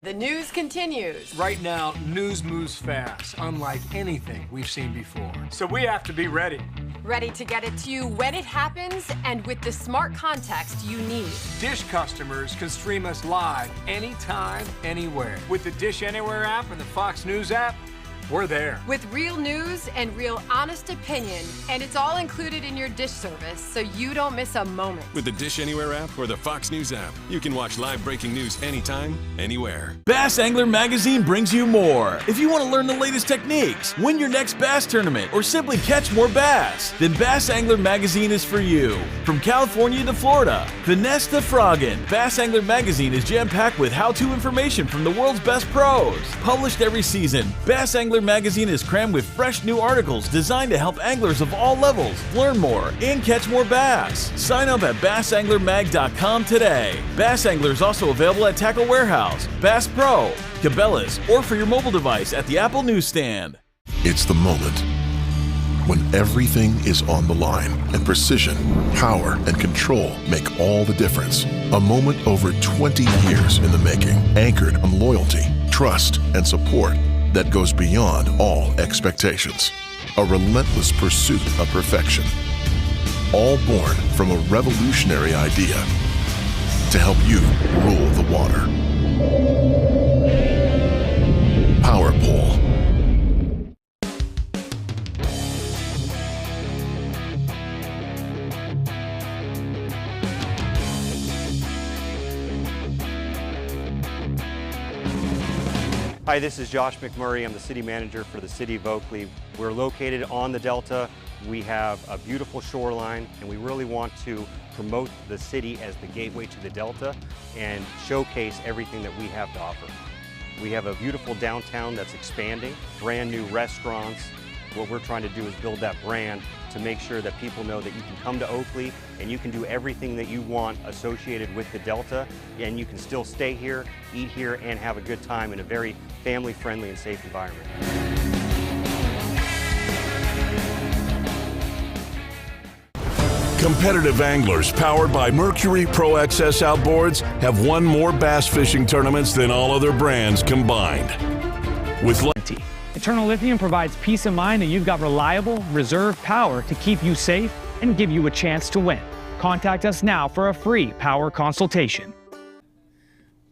The news continues. Right now, news moves fast, unlike anything we've seen before. So we have to be ready. Ready to get it to you when it happens and with the smart context you need. Dish customers can stream us live anytime, anywhere. With the Dish Anywhere app and the Fox News app, we're there. With real news and real honest opinion, and it's all included in your Dish service, so you don't miss a moment. With the Dish Anywhere app or the Fox News app, you can watch live breaking news anytime, anywhere. Bass Angler Magazine brings you more. If you want to learn the latest techniques, win your next bass tournament, or simply catch more bass, then Bass Angler Magazine is for you. From California to Florida, finesse to frogging, Bass Angler Magazine is jam-packed with how-to information from the world's best pros. Published every season, Bass Angler Magazine is crammed with fresh new articles designed to help anglers of all levels learn more and catch more bass. Sign up at bassanglermag.com today. Bass Angler is also available at Tackle Warehouse, Bass Pro, Cabela's, or for your mobile device at the Apple newsstand. It's the moment when everything is on the line and precision, power, and control make all the difference. A moment over 20 years in the making, anchored on loyalty, trust, and support that goes beyond all expectations. A relentless pursuit of perfection. All born from a revolutionary idea to help you rule the water. Power Pole. Hi, this is Josh McMurray. I'm the city manager for the City of Oakley. We're located on the Delta. We have a beautiful shoreline, and we really want to promote the city as the gateway to the Delta and showcase everything that we have to offer. We have a beautiful downtown that's expanding, brand new restaurants. What we're trying to do is build that brand to make sure that people know that you can come to Oakley and you can do everything that you want associated with the Delta, and you can still stay here, eat here, and have a good time in a very family-friendly and safe environment. Competitive anglers powered by Mercury Pro XS Outboards have won more bass fishing tournaments than all other brands combined. With Eternal Lithium provides peace of mind that you've got reliable, reserve power to keep you safe and give you a chance to win. Contact us now for a free power consultation.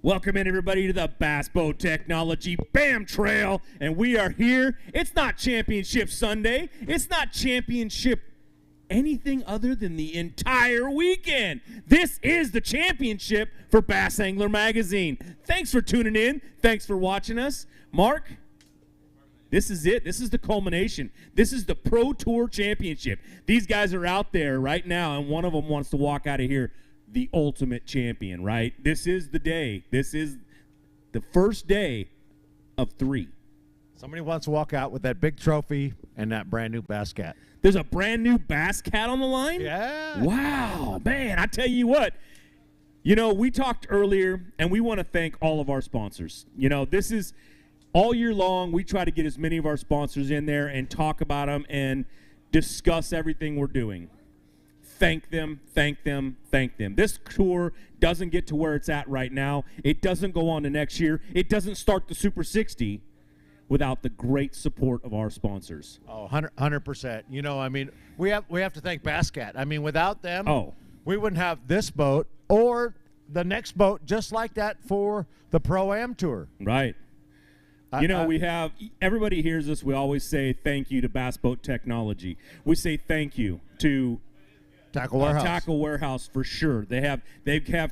Welcome in, everybody, to the Bass Boat Technology BAM Trail, and we are here. It's not Championship Sunday. It's not Championship anything other than the entire weekend. This is the championship for Bass Angler Magazine. Thanks for tuning in. Thanks for watching us. Mark, this is it. This is the culmination. This is the Pro Tour Championship. These guys are out there right now, and one of them wants to walk out of here the ultimate champion, right? This is the day. This is the first day of 3. Somebody wants to walk out with that big trophy and that brand new bass cat. There's a brand new bass cat on the line? Yeah. Wow, man, I tell you what. You know, we talked earlier, and we want to thank all of our sponsors. You know, this is all year long, we try to get as many of our sponsors in there and talk about them and discuss everything we're doing. Thank them, thank them, thank them. This tour doesn't get to where it's at right now. It doesn't go on to next year. It doesn't start the Super 60 without the great support of our sponsors. Oh, 100%. You know, I mean, we have to thank Basscat. I mean, without them, we wouldn't have this boat or the next boat just like that for the Pro-Am Tour. Right. You know, we have, everybody hears us, we always say thank you to Bass Boat Technology. We say thank you to Tackle Warehouse. Tackle Warehouse for sure. They have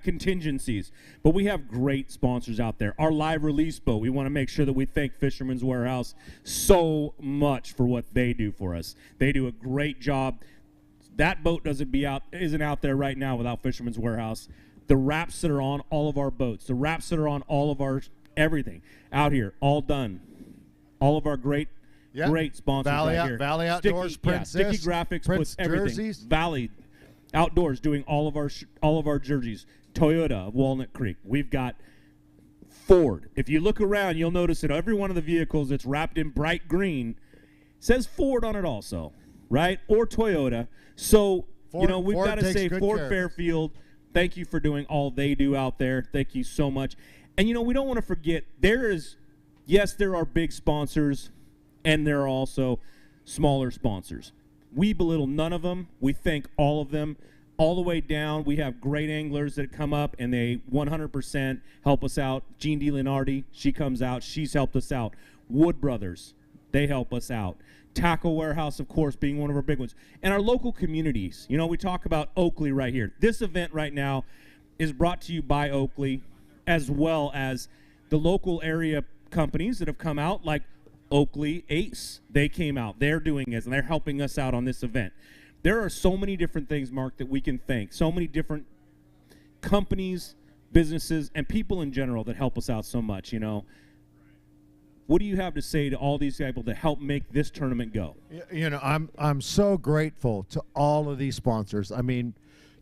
contingencies, but we have great sponsors out there. Our live release boat, we want to make sure that we thank Fisherman's Warehouse so much for what they do for us. They do a great job. That boat isn't out there right now without Fisherman's Warehouse. The wraps that are on all of our boats, the wraps that are on all of our everything out here, all done. All of our great sponsors right here. Valley Outdoors, Sticky Graphics puts everything. Jerseys. Valley Outdoors doing all of our jerseys. Toyota of Walnut Creek. We've got Ford. If you look around, you'll notice that every one of the vehicles that's wrapped in bright green says Ford on it also, right? Or Toyota. So, Ford, we've got to say Ford care. Fairfield, thank you for doing all they do out there. Thank you so much. And, we don't want to forget, there are big sponsors, and there are also smaller sponsors. We belittle none of them. We thank all of them. All the way down, we have great anglers that come up, and they 100% help us out. Jean DeLeonardi, she comes out. She's helped us out. Wood Brothers, they help us out. Tackle Warehouse, of course, being one of our big ones. And our local communities. We talk about Oakley right here. This event right now is brought to you by Oakley, as well as the local area companies that have come out, like Oakley Ace. They came out. They're doing this, and they're helping us out on this event. There are so many different things, Mark, that we can thank. So many different companies, businesses, and people in general that help us out so much, What do you have to say to all these people to help make this tournament go? I'm so grateful to all of these sponsors. I mean,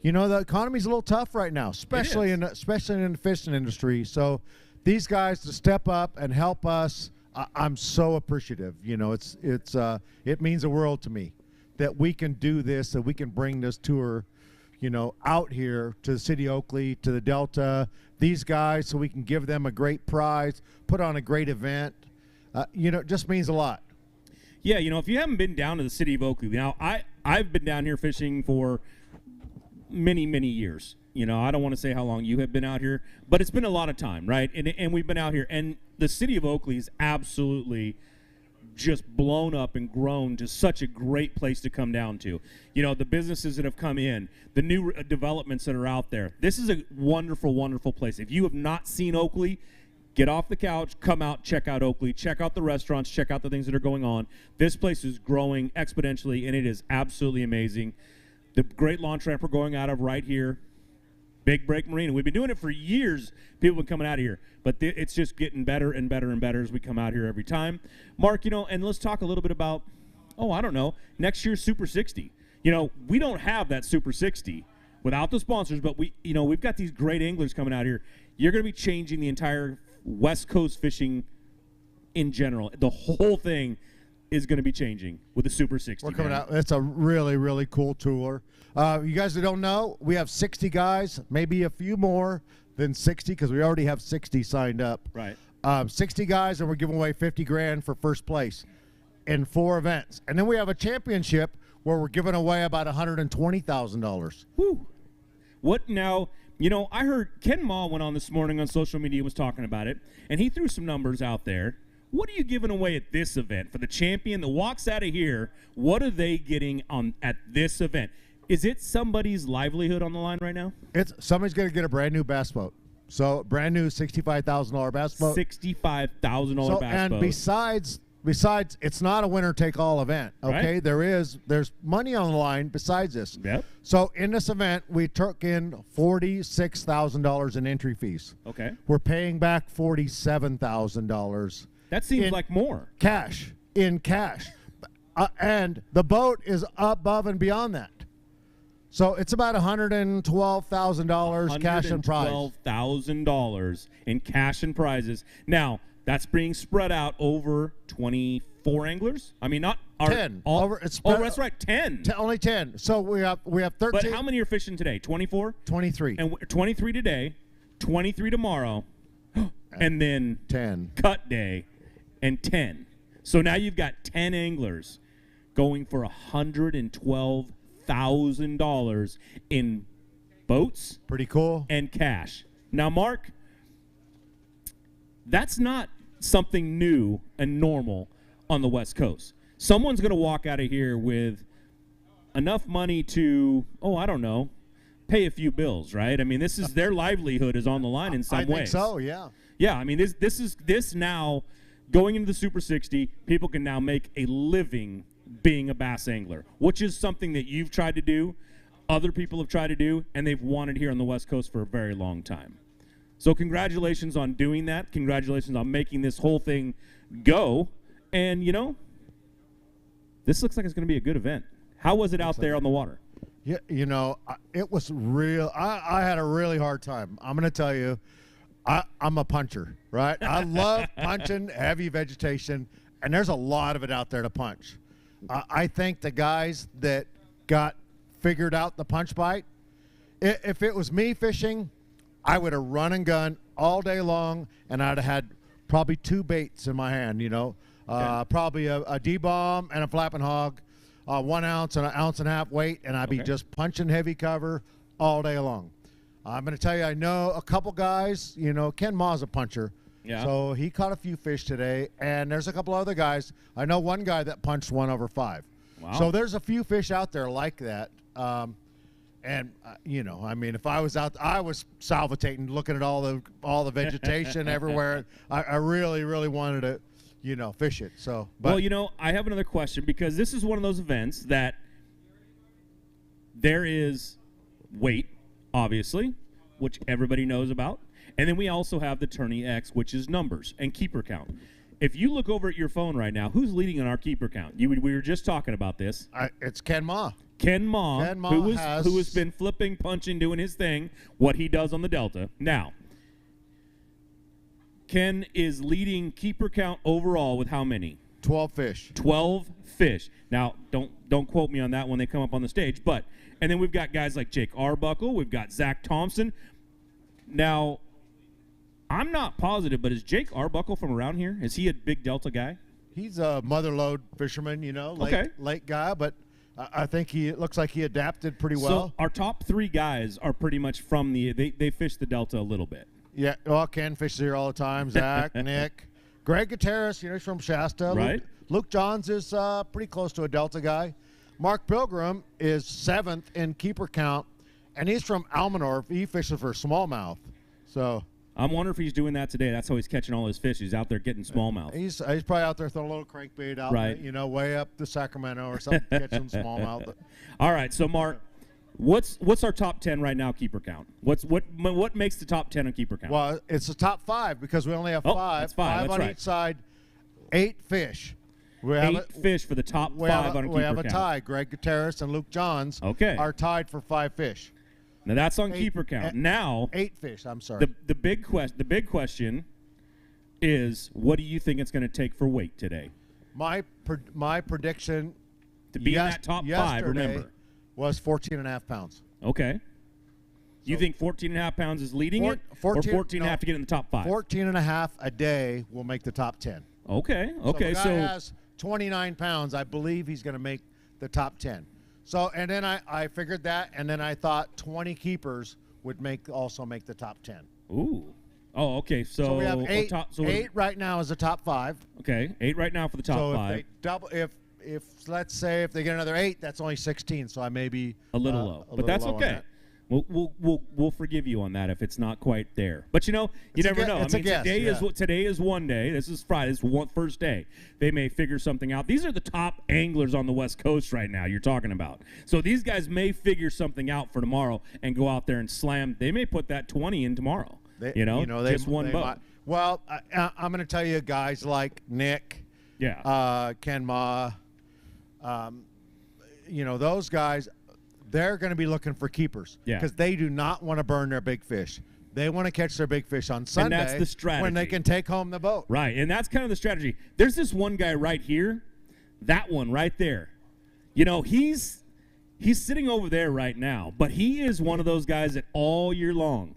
the economy's a little tough right now, especially in the fishing industry. So these guys to step up and help us, I'm so appreciative. It means the world to me that we can do this, that we can bring this tour, out here to the City of Oakley, to the Delta, these guys, so we can give them a great prize, put on a great event. It just means a lot. Yeah, if you haven't been down to the City of Oakley, now I've been down here fishing for many, many years. I don't want to say how long you have been out here, but it's been a lot of time, right? And we've been out here, and the City of Oakley is absolutely just blown up and grown to such a great place to come down to. The businesses that have come in, the new developments that are out there. This is a wonderful, wonderful place. If you have not seen Oakley, get off the couch, come out, check out Oakley, check out the restaurants, check out the things that are going on. This place is growing exponentially, and it is absolutely amazing. The great launch ramp we're going out of right here, Big Break Marina. We've been doing it for years. People have been coming out of here. But it's just getting better and better and better as we come out here every time. Mark, and let's talk a little bit about, next year's Super 60. We don't have that Super 60 without the sponsors, but we've got these great anglers coming out here. You're going to be changing the entire West Coast fishing in general. The whole thing is going to be changing with the Super 60. We're coming out. It's a really, really cool tour. You guys that don't know, we have 60 guys, maybe a few more than 60 because we already have 60 signed up. Right. 60 guys, and we're giving away $50,000 for first place in 4 events. And then we have a championship where we're giving away about $120,000. Whew. What now? I heard Ken Ma went on this morning on social media, was talking about it, and he threw some numbers out there. What are you giving away at this event? For the champion that walks out of here, what are they getting at this event? Is it somebody's livelihood on the line right now? Somebody's going to get a brand new bass boat. So brand new $65,000 bass boat. $65,000 bass and boat. Besides, it's not a winner-take-all event, okay? Right. There's money on the line besides this. Yep. So in this event, we took in $46,000 in entry fees. Okay. We're paying back $47,000. That seems like more. In cash. And the boat is above and beyond that. So it's about $112,000 cash and prize. $112,000 in cash and prizes. Now, that's being spread out over 24 anglers? I mean, not 10. That's right, 10. Only 10. So we have 13. But how many are fishing today? 24? 23. And 23 today, 23 tomorrow, and then 10. Cut day, and 10. So now you've got 10 anglers going for $112,000 in boats. Pretty cool. And cash. Now, Mark, that's not something new and normal on the West Coast. Someone's going to walk out of here with enough money to, pay a few bills, right? I mean, this is their livelihood is on the line in some ways. I think so, yeah. Yeah, I mean, this now, going into the Super 60, people can now make a living being a bass angler, which is something that you've tried to do, other people have tried to do, and they've wanted here on the West Coast for a very long time. So congratulations on doing that. Congratulations on making this whole thing go. And, this looks like it's going to be a good event. How was it out there on the water? Yeah, it was real. I had a really hard time. I'm going to tell you, I'm a puncher, right? I love punching heavy vegetation, and there's a lot of it out there to punch. I think the guys that got figured out the punch bite, If it was me fishing, I would have run and gun all day long, and I'd have had probably 2 baits in my hand, probably a D-bomb and a flapping hog, 1 ounce and an ounce and a half weight, and I'd be just punching heavy cover all day long. I'm going to tell you, I know a couple guys, Ken Ma's a puncher. Yeah. So he caught a few fish today, and there's a couple other guys. I know one guy that punched 1 over 5. Wow. So there's a few fish out there like that. If I was out, I was salvatating, looking at all the vegetation everywhere. I really, really wanted to, fish it. So, well, I have another question, because this is one of those events that there is weight, obviously, which everybody knows about. And then we also have the Tourney X, which is numbers and keeper count. If you look over at your phone right now, who's leading in our keeper count? We were just talking about this. It's Ken Ma. Ken Ma, who has been flipping, punching, doing his thing, what he does on the Delta. Now, Ken is leading keeper count overall with how many? 12 fish. 12 fish. Now, don't quote me on that when they come up on the stage, and then we've got guys like Jake Arbuckle, we've got Zack Thompson. Now, I'm not positive, but is Jake Arbuckle from around here? Is he a big Delta guy? He's a mother-lode fisherman, late guy, but I think it looks like he adapted pretty well. So our top 3 guys are pretty much from they fish the Delta a little bit. Yeah, well, Ken fishes here all the time. Zach, Nick, Greg Gutierrez, he's from Shasta. Right. Luke Johns is pretty close to a Delta guy. Mark Pilgrim is 7th in keeper count, and he's from Almanor. He fishes for smallmouth. So I'm wondering if he's doing that today. That's how he's catching all his fish. He's out there getting smallmouth. He's probably out there throwing a little crankbait out, right. Way up to Sacramento or something, catching smallmouth. All right, so Mark, what's our top 10 right now keeper count? What makes the top 10 on keeper count? Well, it's the top 5 because we only have 5. That's 5 on right. each side. 8 fish. We have 8 fish for the top 5 on keeper count. We have a tie. Greg Gutierrez and Luke Johns are tied for 5 fish. Now that's on keeper count. Now 8 fish. I'm sorry. The big question is, what do you think it's going to take for weight today? My prediction to be in that top 5. Remember, was 14.5 pounds. Okay. You think 14.5 pounds is leading it, or 14.5 to get in the top 5? 14.5 a day will make the top 10. Okay. So the guy has 29 pounds. I believe he's going to make the top 10. So, and then I figured that, and then I thought 20 keepers would also make the top 10. Ooh. Oh, okay. So we have 8. 8 right now is the top 5. Okay, 8 right now for the top 5. If let's say if they get another 8, that's only 16. So I may be a little low, but that's okay. We'll forgive you on that if it's not quite there. But you never know. Today is one day. This is Friday. This is first day. They may figure something out. These are the top anglers on the West Coast right now. You're talking about. So these guys may figure something out for tomorrow and go out there and slam. They may put that 20 in tomorrow. Just one boat. Well, I'm going to tell you, guys like Nick, Ken Ma, those guys. They're going to be looking for keepers because they do not want to burn their big fish. They want to catch their big fish on Sunday, and that's the strategy, when they can take home the boat. Right, and that's kind of the strategy. There's this one guy right here, that one right there. He's sitting over there right now, but he is one of those guys that all year long,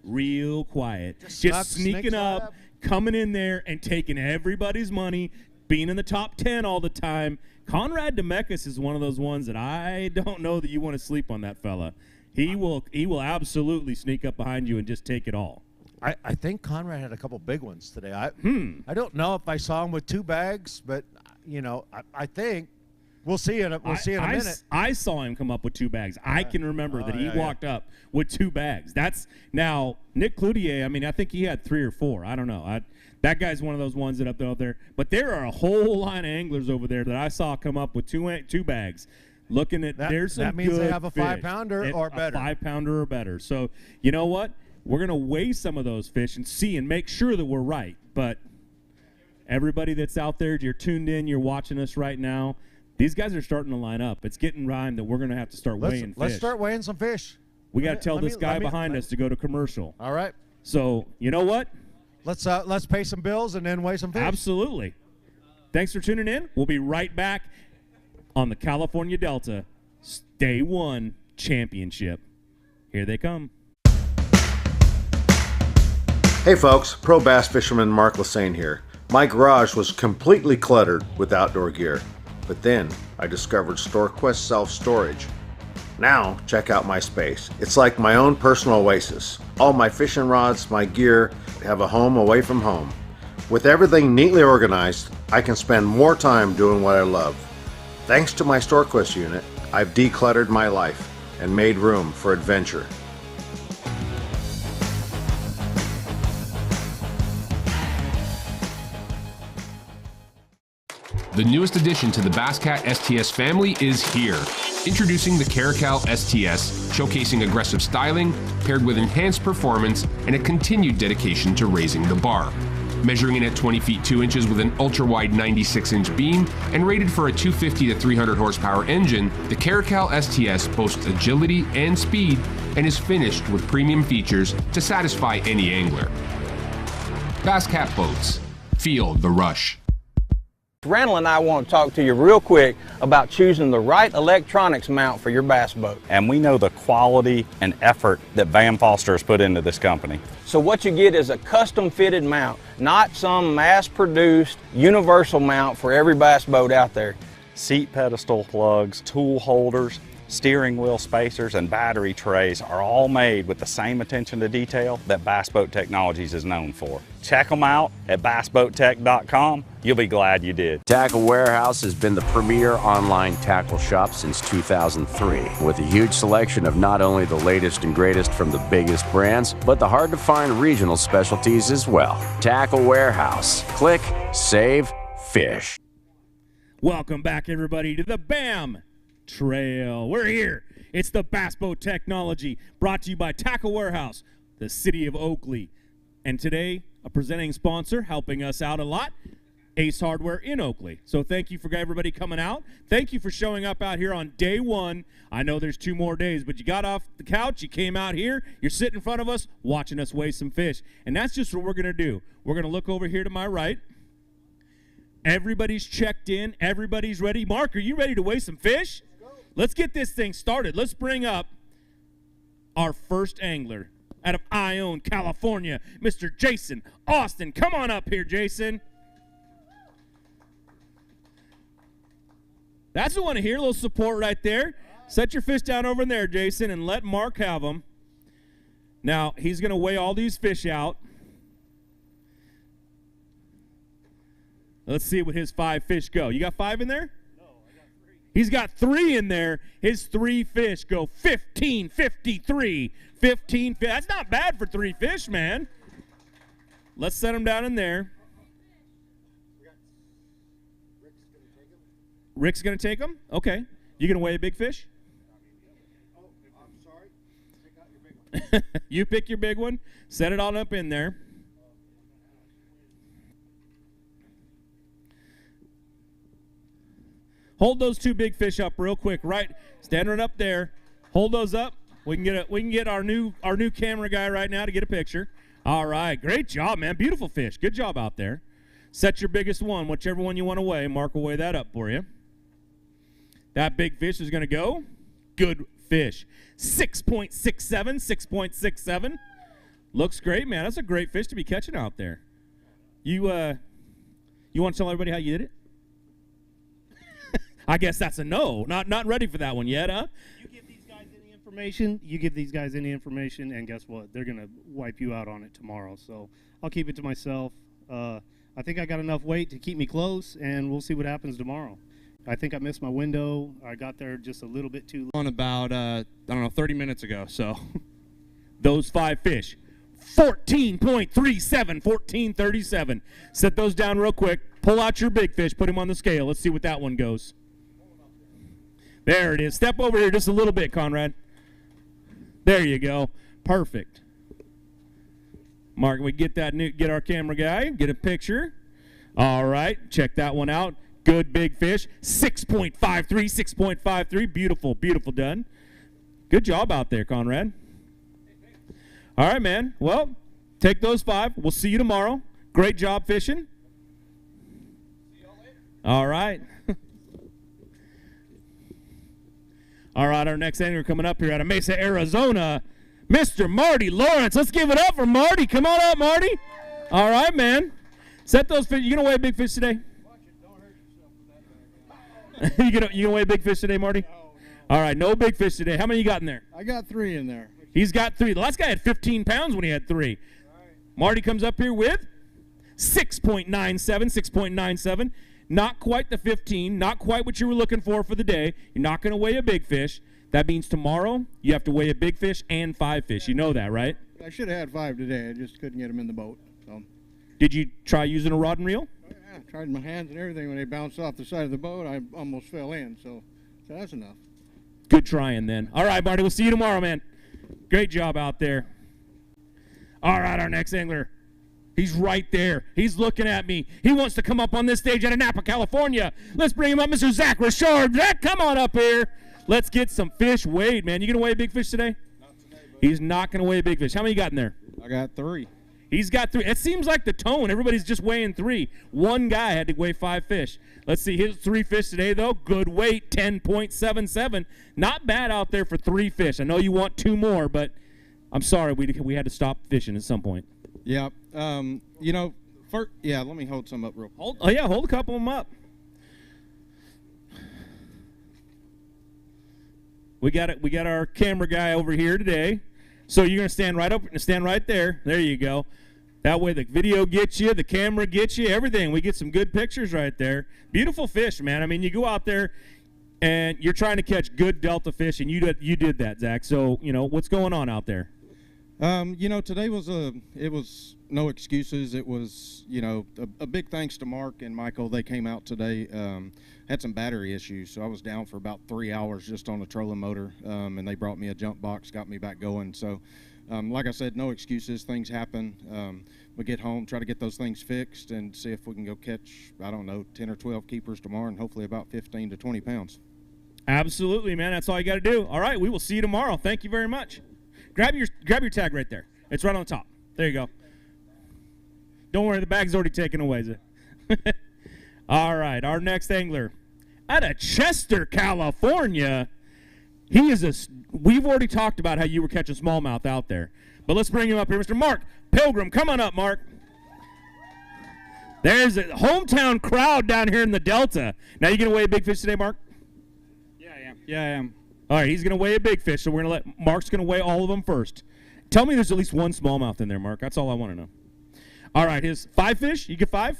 real quiet, just sneaking up, coming in there and taking everybody's money, being in the top 10 all the time. Conrad Demekas is one of those ones that I don't know that you want to sleep on that fella. He will absolutely sneak up behind you and just take it all. I think Conrad had a couple big ones today. I don't know if I saw him with 2 bags, but I think we'll see in a minute. I saw him come up with 2 bags. I can remember that he walked up with 2 bags. That's now Nick Cloutier. I think he had 3 or 4. I don't know. That guy's one of those ones that up there. But there are a whole line of anglers over there that I saw come up with 2 bags. Looking at there's some that means good they have a fish. 5-pounder or better. A 5-pounder or better. So you know what? We're gonna weigh some of those fish and see and make sure that we're right. But everybody that's out there, you're tuned in, you're watching us right now. These guys are starting to line up. It's getting time that we're gonna have to start weighing fish. Let's start weighing some fish. We got to tell this guy behind us to go to commercial. All right. So you know what? Let's pay some bills and then weigh some fish. Absolutely. Thanks for tuning in. We'll be right back on the California Delta Day 1 Championship. Here they come. Hey folks, pro bass fisherman Mark Lassane here. My garage was completely cluttered with outdoor gear, but then I discovered StoreQuest self-storage. Now check out my space. It's like my own personal oasis. All my fishing rods, my gear have a home away from home. With everything neatly organized, I can spend more time doing what I love. Thanks to my StoreQuest unit, I've decluttered my life and made room for adventure. The newest addition to the Basscat STS family is here. Introducing the Kayak STS, showcasing aggressive styling paired with enhanced performance and a continued dedication to raising the bar. Measuring in at 20 feet 2 inches with an ultra-wide 96-inch beam and rated for a 250 to 300 horsepower engine, the Kayak STS boasts agility and speed and is finished with premium features to satisfy any angler. Basscat boats. Feel the rush. Randall and I want to talk to you real quick about choosing the right electronics mount for your bass boat. And we know the quality and effort that Van Foster has put into this company. So what you get is a custom fitted mount, not some mass produced universal mount for every bass boat out there. Seat pedestal plugs, tool holders, steering wheel spacers, and battery trays are all made with the same attention to detail that Bass Boat Technologies is known for. Check them out at bassboattech.com. You'll be glad you did. Tackle Warehouse has been the premier online tackle shop since 2003, with a huge selection of not only the latest and greatest from the biggest brands, but the hard-to-find regional specialties as well. Tackle Warehouse. Click, save, fish. Welcome back, everybody, to the BAM Trail. We're here. It's the Bass Boat Technology, brought to you by Tackle Warehouse, the City of Oakley. And today, a presenting sponsor helping us out a lot, Ace Hardware in Oakley. So thank you for everybody coming out. Thank you for showing up out here on day one. I know there's 2 more days, but you got off the couch, you came out here, you're sitting in front of us, watching us weigh some fish. And that's just what we're going to do. We're going to look over here to my right. Everybody's checked in. Everybody's ready. Mark, are you ready to weigh some fish? Let's get this thing started. Let's bring up our first angler out of Ione, California, Mr. Jason Austin. Come on up here, Jason. That's what I want to hear, a little support right there. Set your fish down over there, Jason, and let Mark have them. Now, he's going to weigh all these fish out. Let's see what his 5 fish go. You got 5 in there? He's got 3 in there. His 3 fish go 15.53. 15. That's not bad for 3 fish, man. Let's set them down in there. Rick's going to take them? Okay. You going to weigh a big fish? Oh, I'm sorry. Pick out your big one. You pick your big one. Set it all up in there. Hold those 2 big fish up real quick, right? Stand right up there. Hold those up. We can get our new camera guy right now to get a picture. All right, great job, man. Beautiful fish. Good job out there. Set your biggest one, whichever one you want to weigh. Mark will weigh that up for you. That big fish is going to go. Good fish. 6.67, 6.67. Looks great, man. That's a great fish to be catching out there. You want to tell everybody how you did it? I guess that's a no. Not ready for that one yet, huh? You give these guys any information, and guess what? They're going to wipe you out on it tomorrow. So I'll keep it to myself. I think I got enough weight to keep me close, and we'll see what happens tomorrow. I think I missed my window. I got there just a little bit too late. On about, 30 minutes ago. So those 5 fish, 14.37, 14.37. Set those down real quick. Pull out your big fish. Put him on the scale. Let's see what that one goes. There it is. Step over here just a little bit, Conrad. There you go. Perfect. Mark, we get our camera guy, get a picture. All right, check that one out. Good big fish. 6.53, 6.53. Beautiful, beautiful done. Good job out there, Conrad. All right, man. Well, take those 5. We'll see you tomorrow. Great job fishing. See y'all later. All right. All right, our next angler coming up here out of Mesa, Arizona, Mr. Marty Lawrence. Let's give it up for Marty. Come on up, Marty. All right, man. Set those fish. You going to weigh a big fish today? You gonna weigh a big fish today, Marty? No. All right, no big fish today. How many you got in there? I got 3 in there. He's got 3. The last guy had 15 pounds when he had 3. Right. Marty comes up here with 6.97. Not quite the 15. Not quite what you were looking for the day. You're not going to weigh a big fish. That means tomorrow you have to weigh a big fish and 5 fish. You know that, right? I should have had 5 today. I just couldn't get them in the boat. So. Did you try using a rod and reel? Yeah, I tried my hands and everything. When they bounced off the side of the boat, I almost fell in. So that's enough. Good trying then. All right, Marty, we'll see you tomorrow, man. Great job out there. All right, our next angler. He's right there. He's looking at me. He wants to come up on this stage out of Napa, California. Let's bring him up, Mr. Zach Richard. Zach, come on up here. Let's get some fish weighed, man. You going to weigh a big fish today? Not today, buddy. He's not going to weigh a big fish. How many you got in there? I got 3. He's got 3. It seems like the tone. Everybody's just weighing 3. One guy had to weigh 5 fish. Let's see his 3 fish today, though. Good weight, 10.77. Not bad out there for 3 fish. I know you want 2 more, but I'm sorry we had to stop fishing at some point. Yeah. Let me hold some up real quick. Hold a couple of them up. We got our camera guy over here today. So you're going to stand right there. There you go. That way the video gets you, the camera gets you, everything. We get some good pictures right there. Beautiful fish, man. I mean, you go out there and you're trying to catch good Delta fish, and you did that, Zach. So, what's going on out there? Today was no excuses. It was, a big thanks to Mark and Michael. They came out today, had some battery issues, so I was down for about 3 hours just on a trolling motor, and they brought me a jump box, got me back going. So, like I said, no excuses. Things happen. We get home, try to get those things fixed, and see if we can go catch, 10 or 12 keepers tomorrow, and hopefully about 15 to 20 pounds. Absolutely, man. That's all you got to do. All right, we will see you tomorrow. Thank you very much. Grab your tag right there. It's right on the top. There you go. Don't worry, the bag's already taken away. All right, our next angler out of Chester, California. We've already talked about how you were catching smallmouth out there. But let's bring him up here, Mr. Mark Pilgrim. Come on up, Mark. There's a hometown crowd down here in the Delta. Now, you going to weigh a big fish today, Mark? Yeah, I am. All right, he's going to weigh a big fish, so we're going to let Mark's going to weigh all of them first. Tell me there's at least 1 smallmouth in there, Mark. That's all I want to know. All right, his 5 fish, you get 5?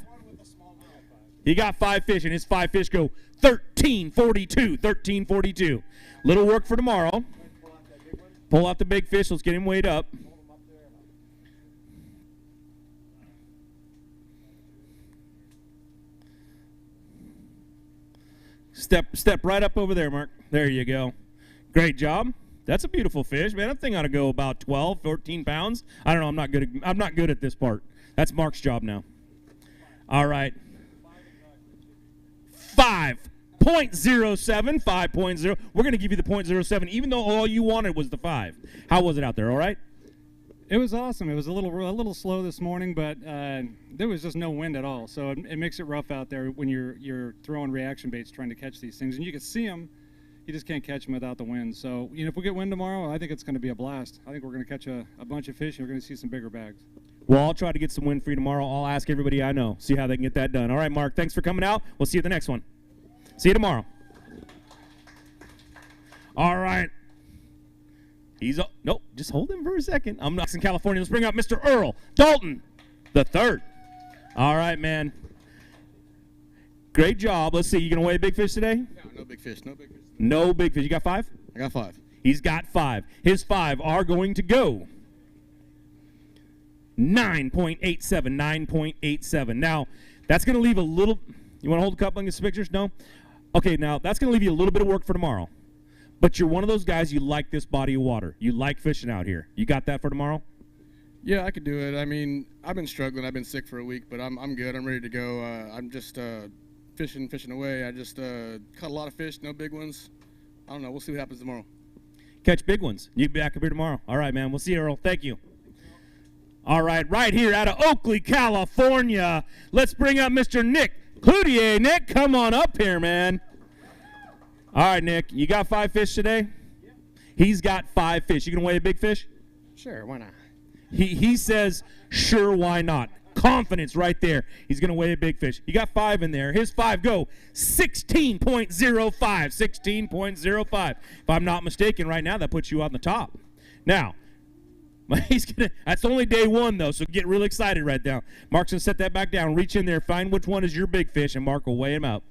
He got 5 fish, and his 5 fish go 13.42. Little work for tomorrow. Pull out the big fish. Let's get him weighed up. Step right up over there, Mark. There you go. Great job. That's a beautiful fish, man. That thing ought to go about 12, 14 pounds. I don't know. I'm not good at this part. That's Mark's job now. All right. 5.07, 5.0. We're going to give you the 0.07, even though all you wanted was the 5. How was it out there? All right? It was awesome. It was a little slow this morning, but there was just no wind at all. So it makes it rough out there when you're throwing reaction baits trying to catch these things. And you can see them. You just can't catch them without the wind. So, if we get wind tomorrow, I think it's going to be a blast. I think we're going to catch a bunch of fish, and we're going to see some bigger bags. Well, I'll try to get some wind for you tomorrow. I'll ask everybody I know, see how they can get that done. All right, Mark, thanks for coming out. We'll see you at the next one. See you tomorrow. All right. Nope, just hold him for a second. I'm not in California. Let's bring up Mr. Earl Dalton the third. All right, man. Great job. Let's see. You going to weigh a big fish today? No big fish. No big fish. You got 5? I got 5. He's got 5. His 5 are going to go 9.87, 9.87. Now, that's going to leave a little – you want to hold a couple of these pictures? No? Okay, now, that's going to leave you a little bit of work for tomorrow. But you're one of those guys, you like this body of water. You like fishing out here. You got that for tomorrow? Yeah, I could do it. I mean, I've been struggling. I've been sick for a week, but I'm good. I'm ready to go. I'm just fishing away. I just caught a lot of fish, no big ones. I don't know. We'll see what happens tomorrow. Catch big ones. You can be back up here tomorrow. All right, man. We'll see you, Earl. Thank you. All right, right here out of Oakley, California, let's bring up Mr. Nick Cloutier. Nick, come on up here, man. All right, Nick, you got 5 fish today? Yeah. He's got 5 fish. You going to weigh a big fish? Sure, why not? He says, sure, why not? Confidence right there. He's going to weigh a big fish. You got 5 in there. His 5 go 16.05. 16.05. If I'm not mistaken, right now, that puts you on the top. Now, that's only day 1, though, so get real excited right now. Mark's going to set that back down. Reach in there. Find which one is your big fish, and Mark will weigh him out.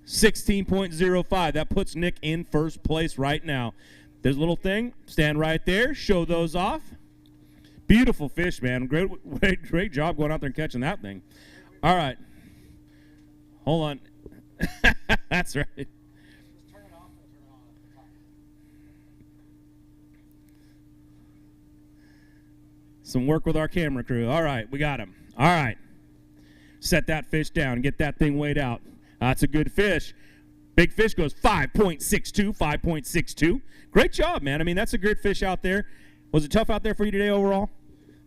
16.05. That puts Nick in first place right now. There's a little thing. Stand right there. Show those off. Beautiful fish, man. Great job going out there and catching that thing. All right. Hold on. That's right. Some work with our camera crew. All right, we got him. All right. Set that fish down. Get that thing weighed out. That's a good fish. Big fish goes 5.62, 5.62. Great job, man. I mean, that's a good fish out there. Was it tough out there for you today overall?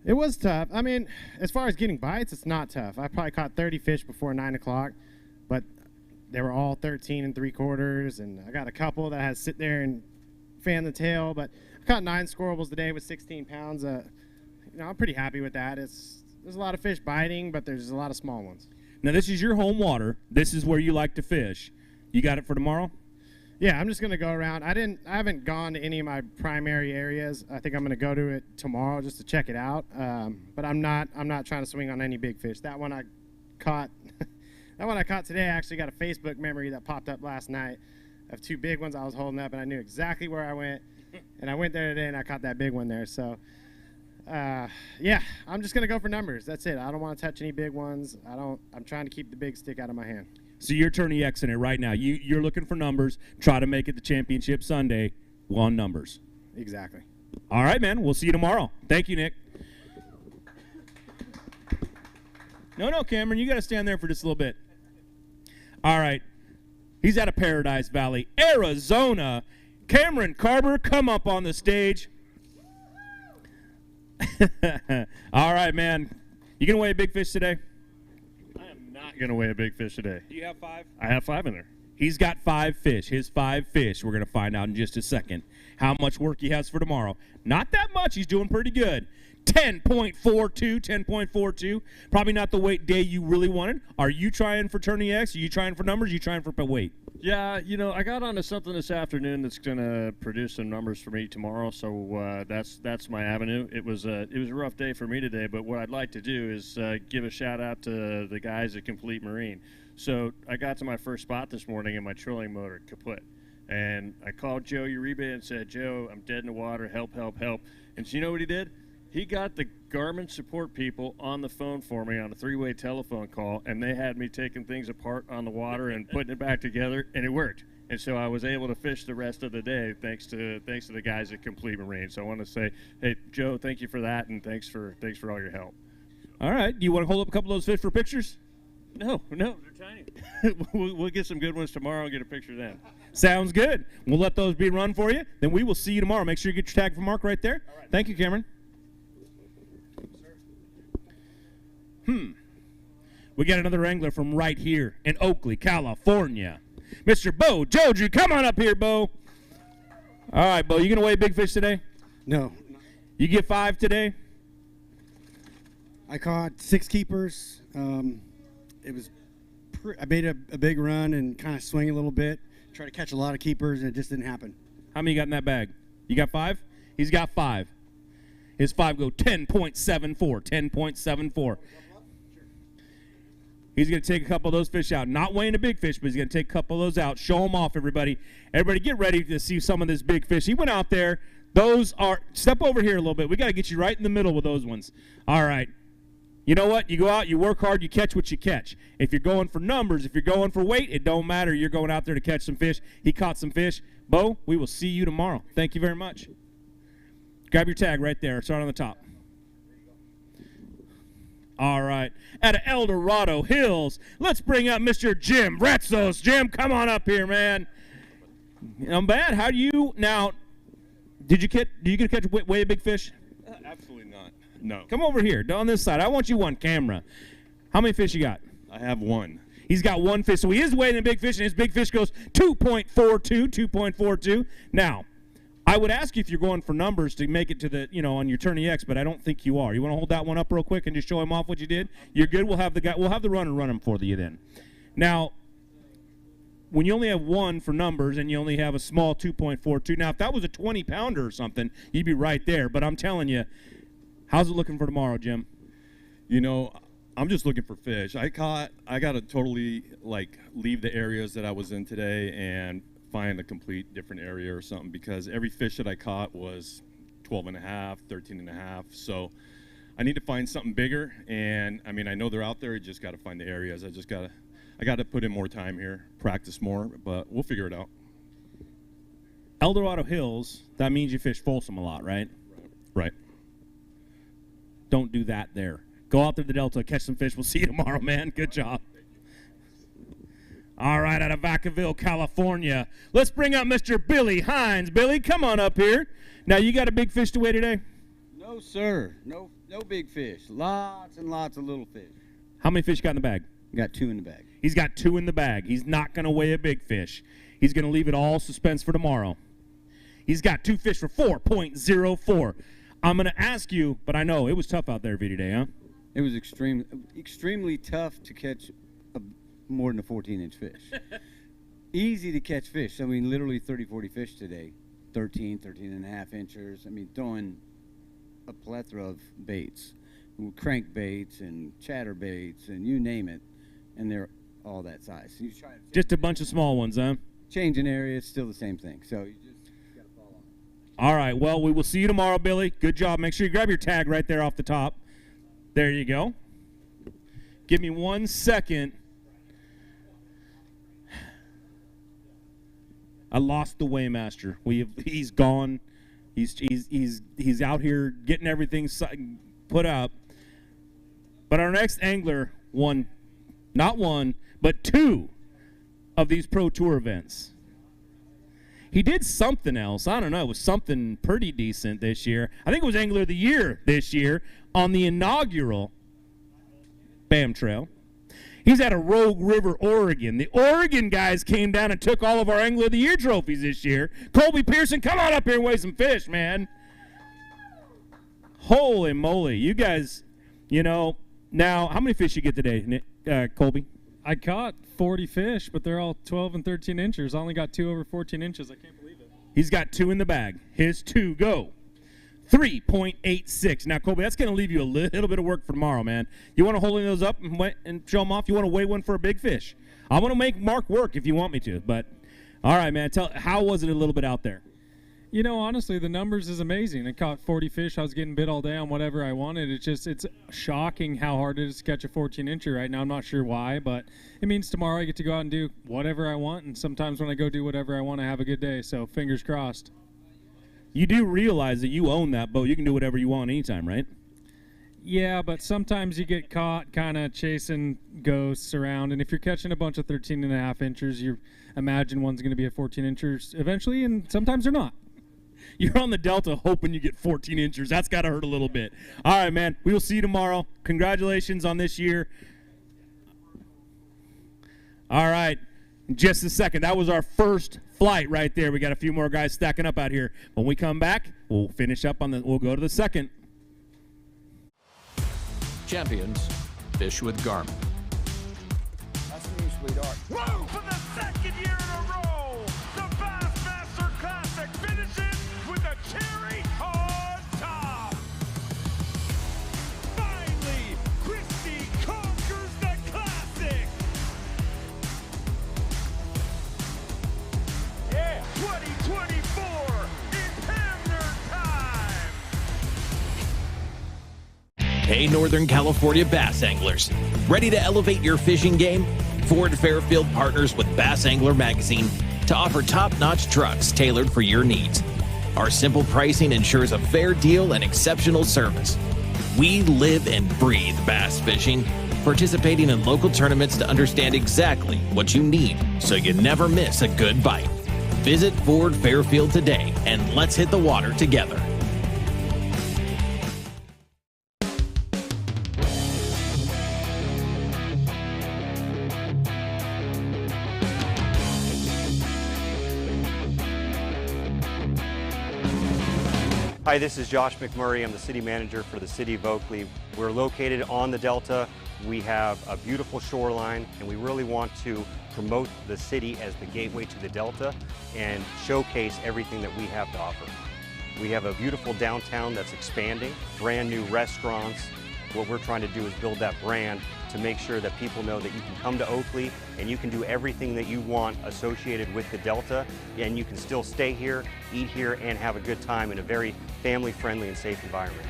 It was tough. I mean, as far as getting bites, it's not tough. I probably caught 30 fish before 9 o'clock, but they were all 13 3/4, and I got a couple that had to sit there and fan the tail, but I caught 9 squirrels today with 16 pounds. I'm pretty happy with that. There's a lot of fish biting, but there's a lot of small ones. Now, this is your home water. This is where you like to fish. You got it for tomorrow? Yeah, I'm just going to go around. I haven't gone to any of my primary areas. I think I'm going to go to it tomorrow just to check it out. But I'm not trying to swing on any big fish. That one I caught today. I actually got a Facebook memory that popped up last night of 2 big ones I was holding up, and I knew exactly where I went. And I went there today and I caught that big one there. So yeah, I'm just going to go for numbers. That's it. I don't want to touch any big ones. I'm trying to keep the big stick out of my hand. So you're turning X in it right now. You're looking for numbers. Try to make it the championship Sunday on numbers. Exactly. All right, man. We'll see you tomorrow. Thank you, Nick. No, Cameron. You got to stand there for just a little bit. All right. He's out of Paradise Valley, Arizona. Cameron Carver, come up on the stage. All right, man. You going to weigh a big fish today? Going to weigh a big fish today. Do you have 5? I have 5 in there. He's got 5 fish. His 5 fish. We're going to find out in just a second how much work he has for tomorrow. Not that much. He's doing pretty good. 10.42, 10.42. Probably not the weight day you really wanted. Are you trying for turning X? Are you trying for numbers? Are you trying for weight? Yeah, I got onto something this afternoon that's going to produce some numbers for me tomorrow, so that's my avenue. It was a rough day for me today, but what I'd like to do is give a shout-out to the guys at Complete Marine. So I got to my first spot this morning, and my trolling motor kaput. And I called Joe Uribe and said, Joe, I'm dead in the water, help, help, help. And so you know what he did? He got the Garmin support people on the phone for me on a 3-way telephone call, and they had me taking things apart on the water and putting it back together, and it worked. And so I was able to fish the rest of the day thanks to the guys at Complete Marine. So I want to say, hey, Joe, thank you for that, and thanks for all your help. All right. Do you want to hold up a couple of those fish for pictures? No, they're tiny. We'll get some good ones tomorrow and get a picture then. Sounds good. We'll let those be run for you. Then we will see you tomorrow. Make sure you get your tag for Mark right there. All right. Thank you, Cameron. We got another angler from right here in Oakley, California. Mr. Bo Joji, come on up here, Bo. All right, Bo, you going to weigh big fish today? No. You get 5 today? I caught 6 keepers. It was I made a big run and kind of swing a little bit. Tried to catch a lot of keepers, and it just didn't happen. How many you got in that bag? You got 5? He's got 5. His 5 go 10.74, 10.74. He's going to take a couple of those fish out. Not weighing a big fish, but he's going to take a couple of those out. Show them off, everybody. Everybody get ready to see some of this big fish. He went out there. Those are – step over here a little bit. We got to get you right in the middle with those ones. All right. You know what? You go out, you work hard, you catch what you catch. If you're going for numbers, if you're going for weight, it don't matter. You're going out there to catch some fish. He caught some fish. Bo, we will see you tomorrow. Thank you very much. Grab your tag right there. Start on the top. All right. Out of El Dorado Hills, let's bring up Mr. Jim Retzos. Jim, come on up here, man. I'm bad. How do you now? Did you get to catch way a big fish? Absolutely not. No. Come over here, on this side. I want you on camera. How many fish you got? I have 1. He's got 1 fish, so he is weighing a big fish, and his big fish goes 2.42, 2.42. Now, I would ask you if you're going for numbers to make it to the, on your Tourney X, but I don't think you are. You want to hold that one up real quick and just show him off what you did? You're good. We'll have the runner run them for you then. Now, when you only have one for numbers and you only have a small 2.42, now if that was a 20-pounder or something, you'd be right there. But I'm telling you, how's it looking for tomorrow, Jim? I'm just looking for fish. I got to totally leave the areas that I was in today and find a complete different area or something, because every fish that I caught was 12 and a half, 13 and a half. So I need to find something bigger. And I mean, I know they're out there. You just got to find the areas. I got to put in more time here, practice more, but we'll figure it out. El Dorado Hills, that means you fish Folsom a lot, right? Right. Don't do that there. Go out there to the Delta, catch some fish. We'll see you tomorrow, man. Good job. All right, out of Vacaville, California, let's bring up Mr. Billy Hines. Billy, come on up here. Now, you got a big fish to weigh today? No, sir. No big fish. Lots and lots of little fish. How many fish you got in the bag? Got 2 in the bag. He's got 2 in the bag. He's not going to weigh a big fish. He's going to leave it all suspense for tomorrow. He's got 2 fish for 4.04. I'm going to ask you, but I know it was tough out there for you today, huh? It was extremely tough to catch more than a 14-inch fish. Easy to catch fish. I mean, literally 30, 40 fish today. 13 and a half inchers. I mean, throwing a plethora of baits. Crank baits and chatter baits and you name it. And they're all that size. So you try just a bunch of small ones, huh? Changing areas, still the same thing. So you just got to follow on. All right, well, we will see you tomorrow, Billy. Good job. Make sure you grab your tag right there off the top. There you go. Give me 1 second. I lost the weighmaster. He's gone. He's out here getting everything put up. But our next angler won not 1, but 2 of these Pro Tour events. He did something else. I don't know. It was something pretty decent this year. I think it was Angler of the Year this year on the inaugural BAM Trail. He's at a Rogue River, Oregon. The Oregon guys came down and took all of our Angler of the Year trophies this year. Colby Pearson, come on up here and weigh some fish, man. Holy moly. You guys, now, how many fish you get today, Colby? I caught 40 fish, but they're all 12 and 13 inches. I only got 2 over 14 inches. I can't believe it. He's got 2 in the bag. His 2 go. 3.86. Now, Colby, that's going to leave you a little bit of work for tomorrow, man. You want to hold those up and show them off? You want to weigh one for a big fish? I want to make Mark work if you want me to. But, all right, man. How was it a little bit out there? Honestly, the numbers is amazing. I caught 40 fish. I was getting bit all day on whatever I wanted. It's shocking how hard it is to catch a 14-incher right now. I'm not sure why, but it means tomorrow I get to go out and do whatever I want. And sometimes when I go do whatever I want, I have a good day. So fingers crossed. You do realize that you own that boat. You can do whatever you want anytime, right? Yeah, but sometimes you get caught kind of chasing ghosts around. And if you're catching a bunch of 13 and a half inchers, you imagine one's going to be a 14 inchers eventually, and sometimes they're not. You're on the Delta hoping you get 14 inchers. That's got to hurt a little bit. All right, man. We will see you tomorrow. Congratulations on this year. All right. In just a second. That was our first flight right there. We got a few more guys stacking up out here. When we come back, we'll finish up we'll go to the second. Champions fish with Garmin. That's me, sweetheart. Whoa! For the second year in a row, the Bassmaster Classic finishes with a cherry on top. Finally, Christie conquers the Classic. Yeah, 2024 is Hamner time. Hey, Northern California bass anglers. Ready to elevate your fishing game? Ford Fairfield partners with Bass Angler Magazine to offer top-notch trucks tailored for your needs. Our simple pricing ensures a fair deal and exceptional service. We live and breathe bass fishing, participating in local tournaments to understand exactly what you need so you never miss a good bite. Visit Ford Fairfield today and let's hit the water together. Hi, this is Josh McMurray. I'm the city manager for the City of Oakley. We're located on the Delta. We have a beautiful shoreline, and we really want to promote the city as the gateway to the Delta and showcase everything that we have to offer. We have a beautiful downtown that's expanding, brand new restaurants. What we're trying to do is build that brand to make sure that people know that you can come to Oakley and you can do everything that you want associated with the Delta, and you can still stay here, eat here, and have a good time in a very family-friendly and safe environment.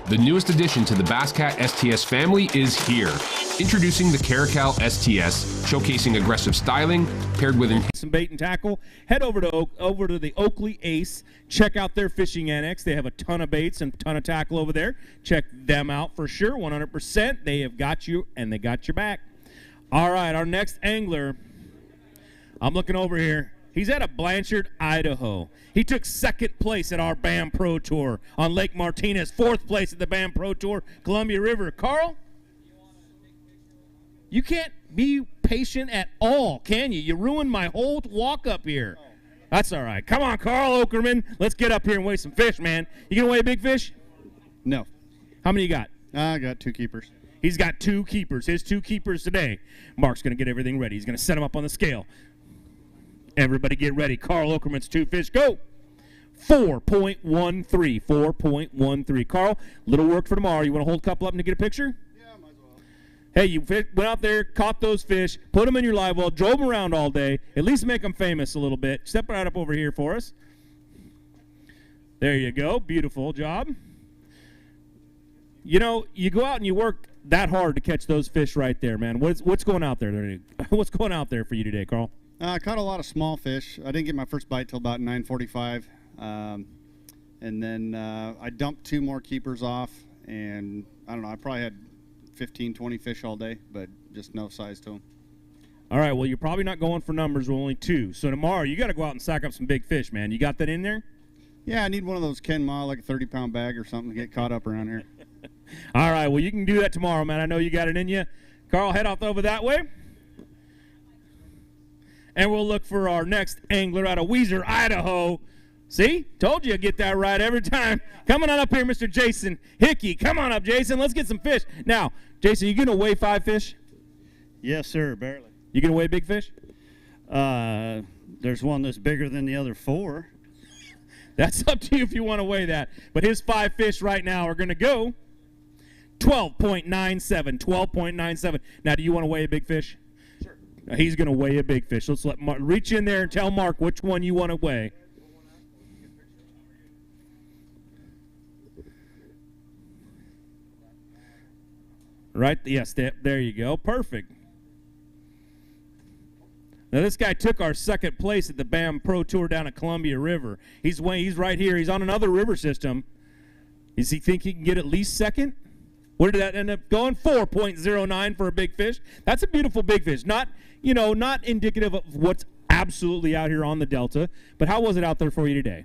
The newest addition to the Basscat STS family is here. Introducing the Kayak STS, showcasing aggressive styling paired with some bait and tackle. Head over to the Oakley Ace. Check out their fishing annex. They have a ton of baits and a ton of tackle over there. Check them out for sure, 100%. They have got you and they got your back. All right, our next angler, I'm looking over here. He's out of Blanchard, Idaho. He took second place at our BAM Pro Tour on Lake Martinez, fourth place at the BAM Pro Tour, Columbia River. Carl, you can't be patient at all, can you? You ruined my whole walk up here. That's all right. Come on, Carl Okerman. Let's get up here and weigh some fish, man. You gonna weigh a big fish? No. How many you got? I got 2 keepers. He's got 2 keepers. His 2 keepers today. Mark's gonna get everything ready. He's gonna set them up on the scale. Everybody get ready. Carl Okerman's 2 fish. Go. 4.13. 4.13. Carl, little work for tomorrow. You want to hold a couple up and get a picture? Yeah, might as well. Hey, you went out there, caught those fish, put them in your live well, drove them around all day. At least make them famous a little bit. Step right up over here for us. There you go. Beautiful job. You know, you go out and you work that hard to catch those fish right there, man. What's going out there today? What's going out there for you today, Carl? I caught a lot of small fish. I didn't get my first bite till about 9:45, and then I dumped 2 more keepers off, and I don't know, I probably had 15, 20 fish all day, but just no size to them. All right, well, you're probably not going for numbers with only 2. So tomorrow you got to go out and sack up some big fish, man. You got that in there? Yeah, I need one of those Ken Ma, like a 30-pound bag or something to get caught up around here. All right, well, you can do that tomorrow, man. I know you got it in you. Carl, head off over that way. And we'll look for our next angler out of Weiser, Idaho. See? Told you I'd get that right every time. Coming on up here, Mr. Jason Hickey. Come on up, Jason. Let's get some fish. Now, Jason, you going to weigh 5 fish? Yes, sir, barely. You going to weigh big fish? There's one that's bigger than the other 4. That's up to you if you want to weigh that. But his 5 fish right now are going to go 12.97. 12.97. Now, do you want to weigh a big fish? He's going to weigh a big fish. Let's let Mark reach in there and tell Mark which one you want to weigh. Right? Yes, there you go. Perfect. Now, this guy took our second place at the BAM Pro Tour down at Columbia River. He's right here. He's on another river system. Does he think he can get at least second? Where did that end up going? 4.09 for a big fish. That's a beautiful big fish. Not indicative of what's absolutely out here on the Delta, but how was it out there for you today?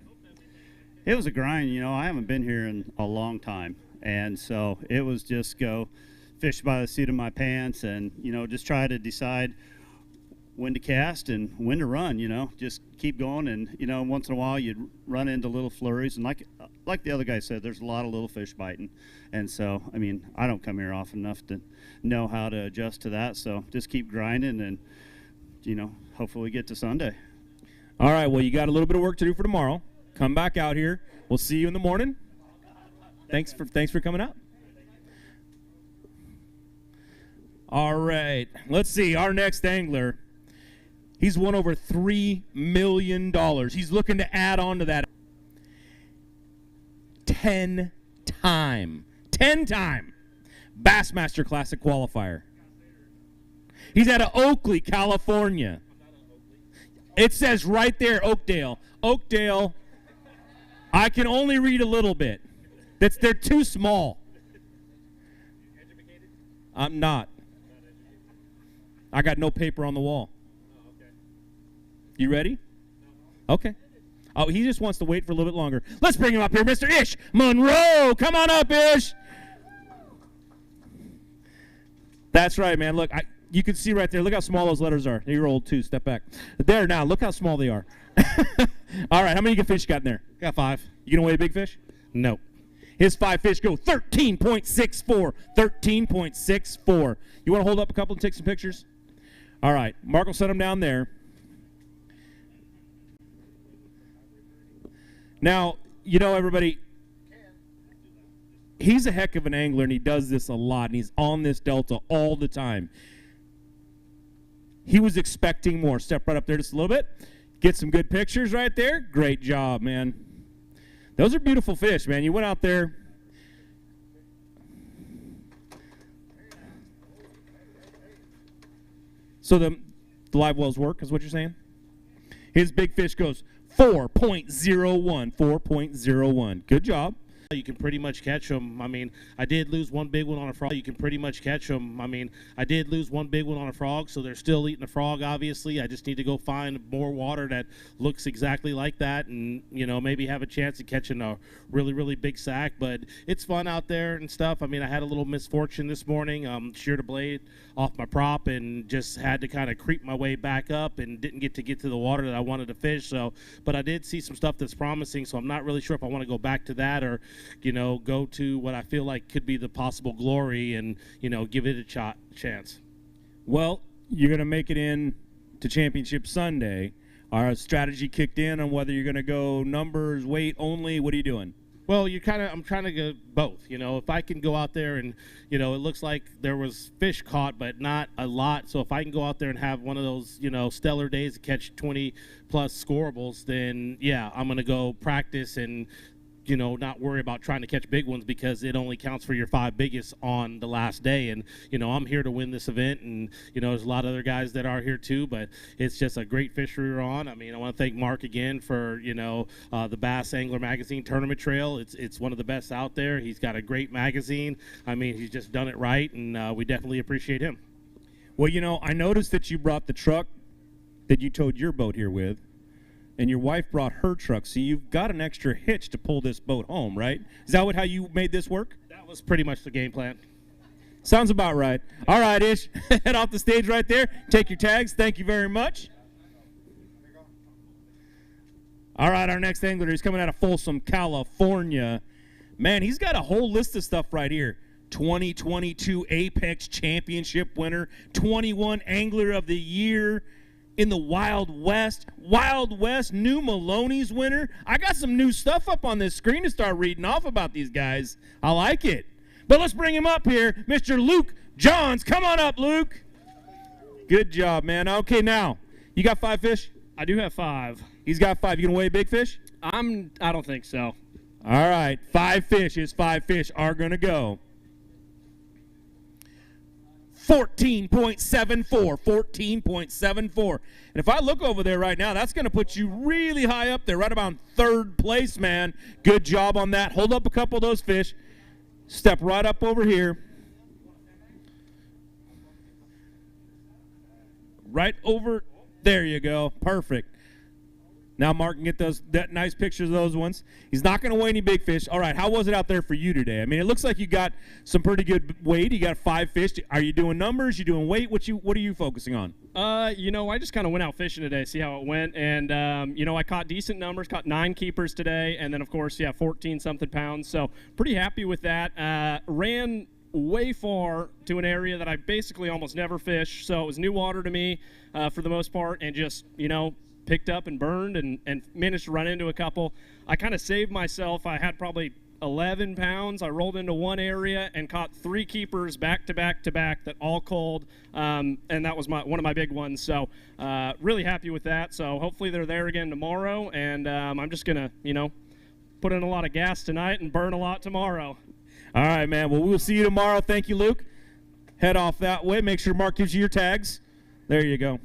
It was a grind. I haven't been here in a long time, and so it was just go fish by the seat of my pants and, just try to decide when to cast and when to run, just keep going. And, once in a while you'd run into little flurries. And like the other guy said, there's a lot of little fish biting. And so, I don't come here often enough to know how to adjust to that. So just keep grinding and, hopefully we get to Sunday. All right, well, you got a little bit of work to do for tomorrow. Come back out here. We'll see you in the morning. Thanks for coming out. All right, let's see. Our next angler, he's won over $3 million. He's looking to add on to that. 10-time Bassmaster Classic qualifier. He's out of Oakley, California. It says right there, Oakdale. Oakdale. I can only read a little bit. They're too small. I'm not. I got no paper on the wall. You ready? Okay. Oh, he just wants to wait for a little bit longer. Let's bring him up here, Mr. Ish Monroe. Come on up, Ish. That's right, man. Look, you can see right there. Look how small those letters are. You're old too. Step back. There now. Look how small they are. All right. How many fish you got in there? Got 5. You gonna weigh a big fish? No. His 5 fish go 13.64. 13.64. You want to hold up a couple and take some pictures? All right. Mark will set them down there. Now, you know, everybody, he's a heck of an angler, and he does this a lot, and he's on this delta all the time. He was expecting more. Step right up there just a little bit. Get some good pictures right there. Great job, man. Those are beautiful fish, man. You went out there. So the live wells work, is what you're saying? His big fish goes 4.01. 4.01. Good job. You can pretty much catch them. I mean, I did lose one big one on a frog. You can pretty much catch them. I mean, I did lose one big one on a frog, so they're still eating the frog, obviously. I just need to go find more water that looks exactly like that and, you know, maybe have a chance of catching a really, really big sack. But it's fun out there and stuff. I mean, I had a little misfortune this morning. Sheared a blade off my prop and just had to kind of creep my way back up and didn't get to the water that I wanted to fish. So, but I did see some stuff that's promising, so I'm not really sure if I want to go back to that or, you know, go to what I feel like could be the possible glory and, you know, give it a chance. Well, you're going to make it in to Championship Sunday. Our strategy kicked in on whether you're going to go numbers, weight only. What are you doing? Well, I'm trying to go both. You know, if I can go out there and, you know, it looks like there was fish caught, but not a lot. So if I can go out there and have one of those, you know, stellar days to catch 20 plus scorables, then yeah, I'm going to go practice and, you know, not worry about trying to catch big ones because it only counts for your 5 biggest on the last day. And, you know, I'm here to win this event, and, you know, there's a lot of other guys that are here too, but it's just a great fishery we're on. I mean, I want to thank Mark again for, you know, the Bass Angler Magazine Tournament Trail. It's one of the best out there. He's got a great magazine. I mean, he's just done it right, and we definitely appreciate him. Well, you know, I noticed that you brought the truck that you towed your boat here with, and your wife brought her truck, so you've got an extra hitch to pull this boat home, right? Is that how you made this work? That was pretty much the game plan. Sounds about right. All right, Ish, head off the stage right there. Take your tags. Thank you very much. All right, our next angler, he's coming out of Folsom, California. Man, he's got a whole list of stuff right here. 2022 Apex Championship winner, 21 Angler of the Year in the Wild West, New Maloney's winner. I got some new stuff up on this screen to start reading off about these guys. I like it. But let's bring him up here, Mr. Luke Johns. Come on up, Luke. Good job, man. Okay, now, you got 5 fish? I do have 5. He's got 5. You gonna weigh a big fish? I don't think so. All right, 5 fish. His 5 fish are gonna go 14.74, 14.74. And if I look over there right now, that's going to put you really high up there, right about 3rd place, man. Good job on that. Hold up a couple of those fish. Step right up over here. Right over, there you go. Perfect. Now Mark can get that nice pictures of those ones. He's not going to weigh any big fish. All right, how was it out there for you today? I mean, it looks like you got some pretty good weight. You got 5 fish. Are you doing numbers? You doing weight? What are you focusing on? You know, I just kind of went out fishing today, see how it went, and you know, I caught decent numbers. Caught 9 keepers today, and then of course, 14-something pounds. So pretty happy with that. Ran way far to an area that I basically almost never fish, so it was new water to me for the most part, and just, you know, picked up and burned and managed to run into a couple. I kind of saved myself. I had probably 11 pounds. I rolled into one area and caught 3 keepers back to back to back that all culled, and that was one of my big ones. So really happy with that. So hopefully they're there again tomorrow, and I'm just gonna, you know, put in a lot of gas tonight and burn a lot tomorrow. All right, man. Well, we'll see you tomorrow. Thank you, Luke. Head off that way. Make sure Mark gives you your tags. There you go.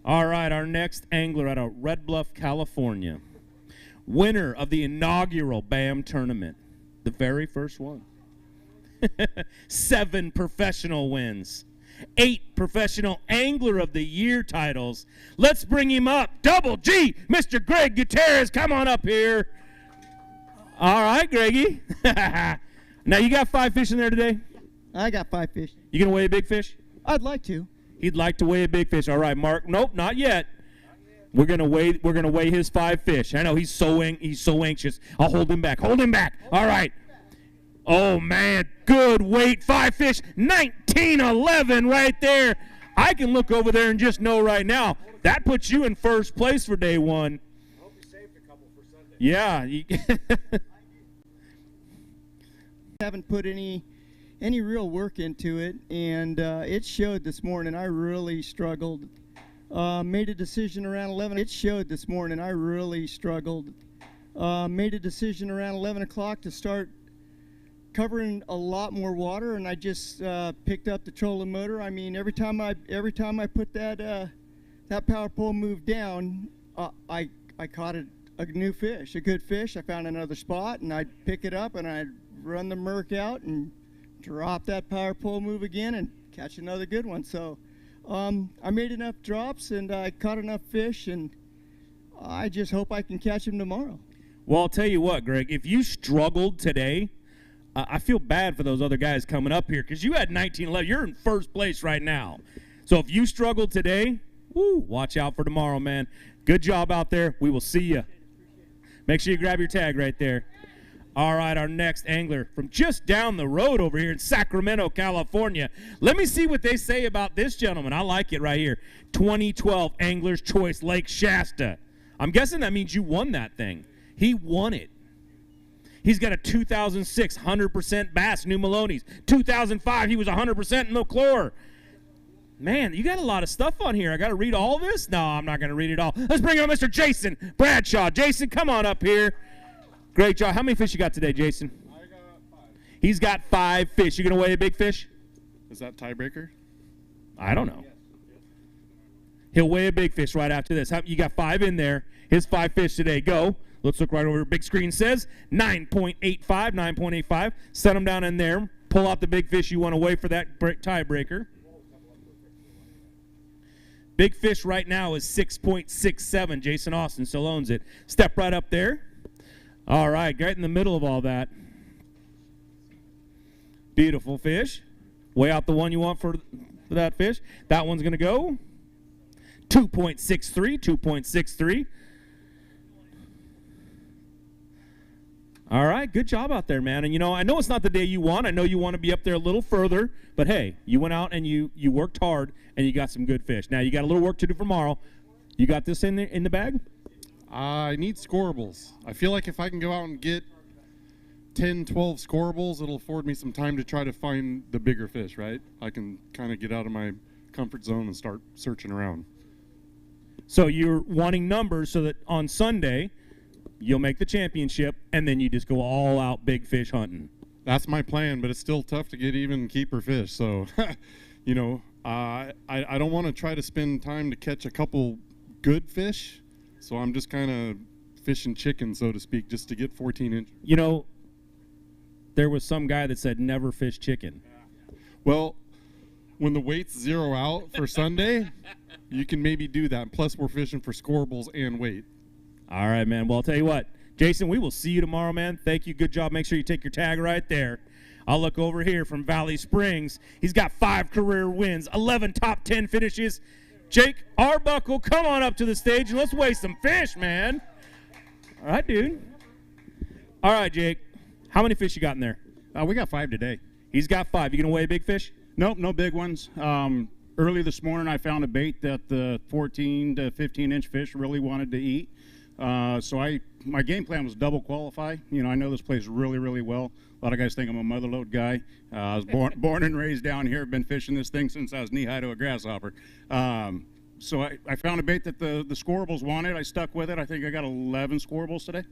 All right, our next angler out of Red Bluff, California. Winner of the inaugural BAM tournament. The very first one. 7 professional wins. 8 professional angler of the year titles. Let's bring him up. Double G, Mr. Greg Gutierrez. Come on up here. All right, Greggy. Now, you got 5 fish in there today? I got 5 fish. You going to weigh a big fish? I'd like to. He'd like to weigh a big fish. All right, Mark. Nope, not yet. We're gonna weigh his 5 fish. I know he's so anxious. I'll hold him back. Hold him back. All right. Oh man, good weight. 5 fish. 1911 right there. I can look over there and just know right now that puts you in first place for day one. I hope you saved a couple for Sunday. Yeah. Haven't put any real work into it, and it showed this morning. I really struggled. Made a decision around 11. It showed this morning. I really struggled. Made a decision around 11 o'clock to start covering a lot more water, and I just picked up the trolling motor. I mean, every time I put that power pole move down, I caught a new fish, a good fish. I found another spot, and I'd pick it up and I'd run the Merc out and drop that power pole move again and catch another good one. So I made enough drops and I caught enough fish, and I just hope I can catch them tomorrow. Well, I'll tell you what, Greg, if you struggled today, I feel bad for those other guys coming up here because you had 1911. You're in first place right now. So if you struggled today, watch out for tomorrow, man. Good job out there. We will see you. Make sure you grab your tag right there. All right, our next angler from just down the road over here in Sacramento, California. Let me see what they say about this gentleman. I like it right here. 2012 Angler's Choice Lake Shasta. I'm guessing that means you won that thing. He won it. He's got a 2006 100% bass, New Maloney's. 2005, he was 100% McClure. Man, you got a lot of stuff on here. I got to read all this? No, I'm not going to read it all. Let's bring on Mr. Jason Bradshaw. Jason, come on up here. Great job. How many fish you got today, Jason? I got 5. He's got 5 fish. You going to weigh a big fish? Is that tiebreaker? I don't know. He'll weigh a big fish right after this. You got 5 in there. His 5 fish today. Go. Let's look right over your big screen. Says 9.85, 9.85. Set them down in there. Pull out the big fish you want to weigh for that tiebreaker. Big fish right now is 6.67. Jason Austin still owns it. Step right up there. All right, right in the middle of all that. Beautiful fish. Weigh out the one you want for that fish. That one's going to go 2.63, 2.63. All right, good job out there, man. And, you know, I know it's not the day you want. I know you want to be up there a little further. But, hey, you went out and you worked hard, and you got some good fish. Now, you got a little work to do for tomorrow. You got this in the bag? I need scorables. I feel like if I can go out and get 10, 12 scorables, it'll afford me some time to try to find the bigger fish, right? I can kind of get out of my comfort zone and start searching around. So you're wanting numbers so that on Sunday you'll make the championship, and then you just go all out big fish hunting. That's my plan, but it's still tough to get even keeper fish. So, you know, I don't want to try to spend time to catch a couple good fish. So I'm just kind of fishing chicken, so to speak, just to get 14 inches. You know, there was some guy that said never fish chicken. Well, when the weights zero out for Sunday, you can maybe do that. Plus, we're fishing for scorables and weight. All right, man. Well, I'll tell you what. Jason, we will see you tomorrow, man. Thank you. Good job. Make sure you take your tag right there. I'll look over here from Valley Springs. He's got 5 career wins, 11 top 10 finishes. Jake Arbuckle, come on up to the stage and let's weigh some fish, man. All right, dude. All right, Jake. How many fish you got in there? We got 5 today. He's got 5. You going to weigh a big fish? Nope, no big ones. Early this morning, I found a bait that the 14 to 15-inch fish really wanted to eat. So my game plan was double qualify. You know, I know this place really, really well. A lot of guys think I'm a mother lode guy. I was born and raised down here. I've been fishing this thing since I was knee-high to a grasshopper. So I found a bait that the scorables wanted. I stuck with it. I think I got 11 scorables today.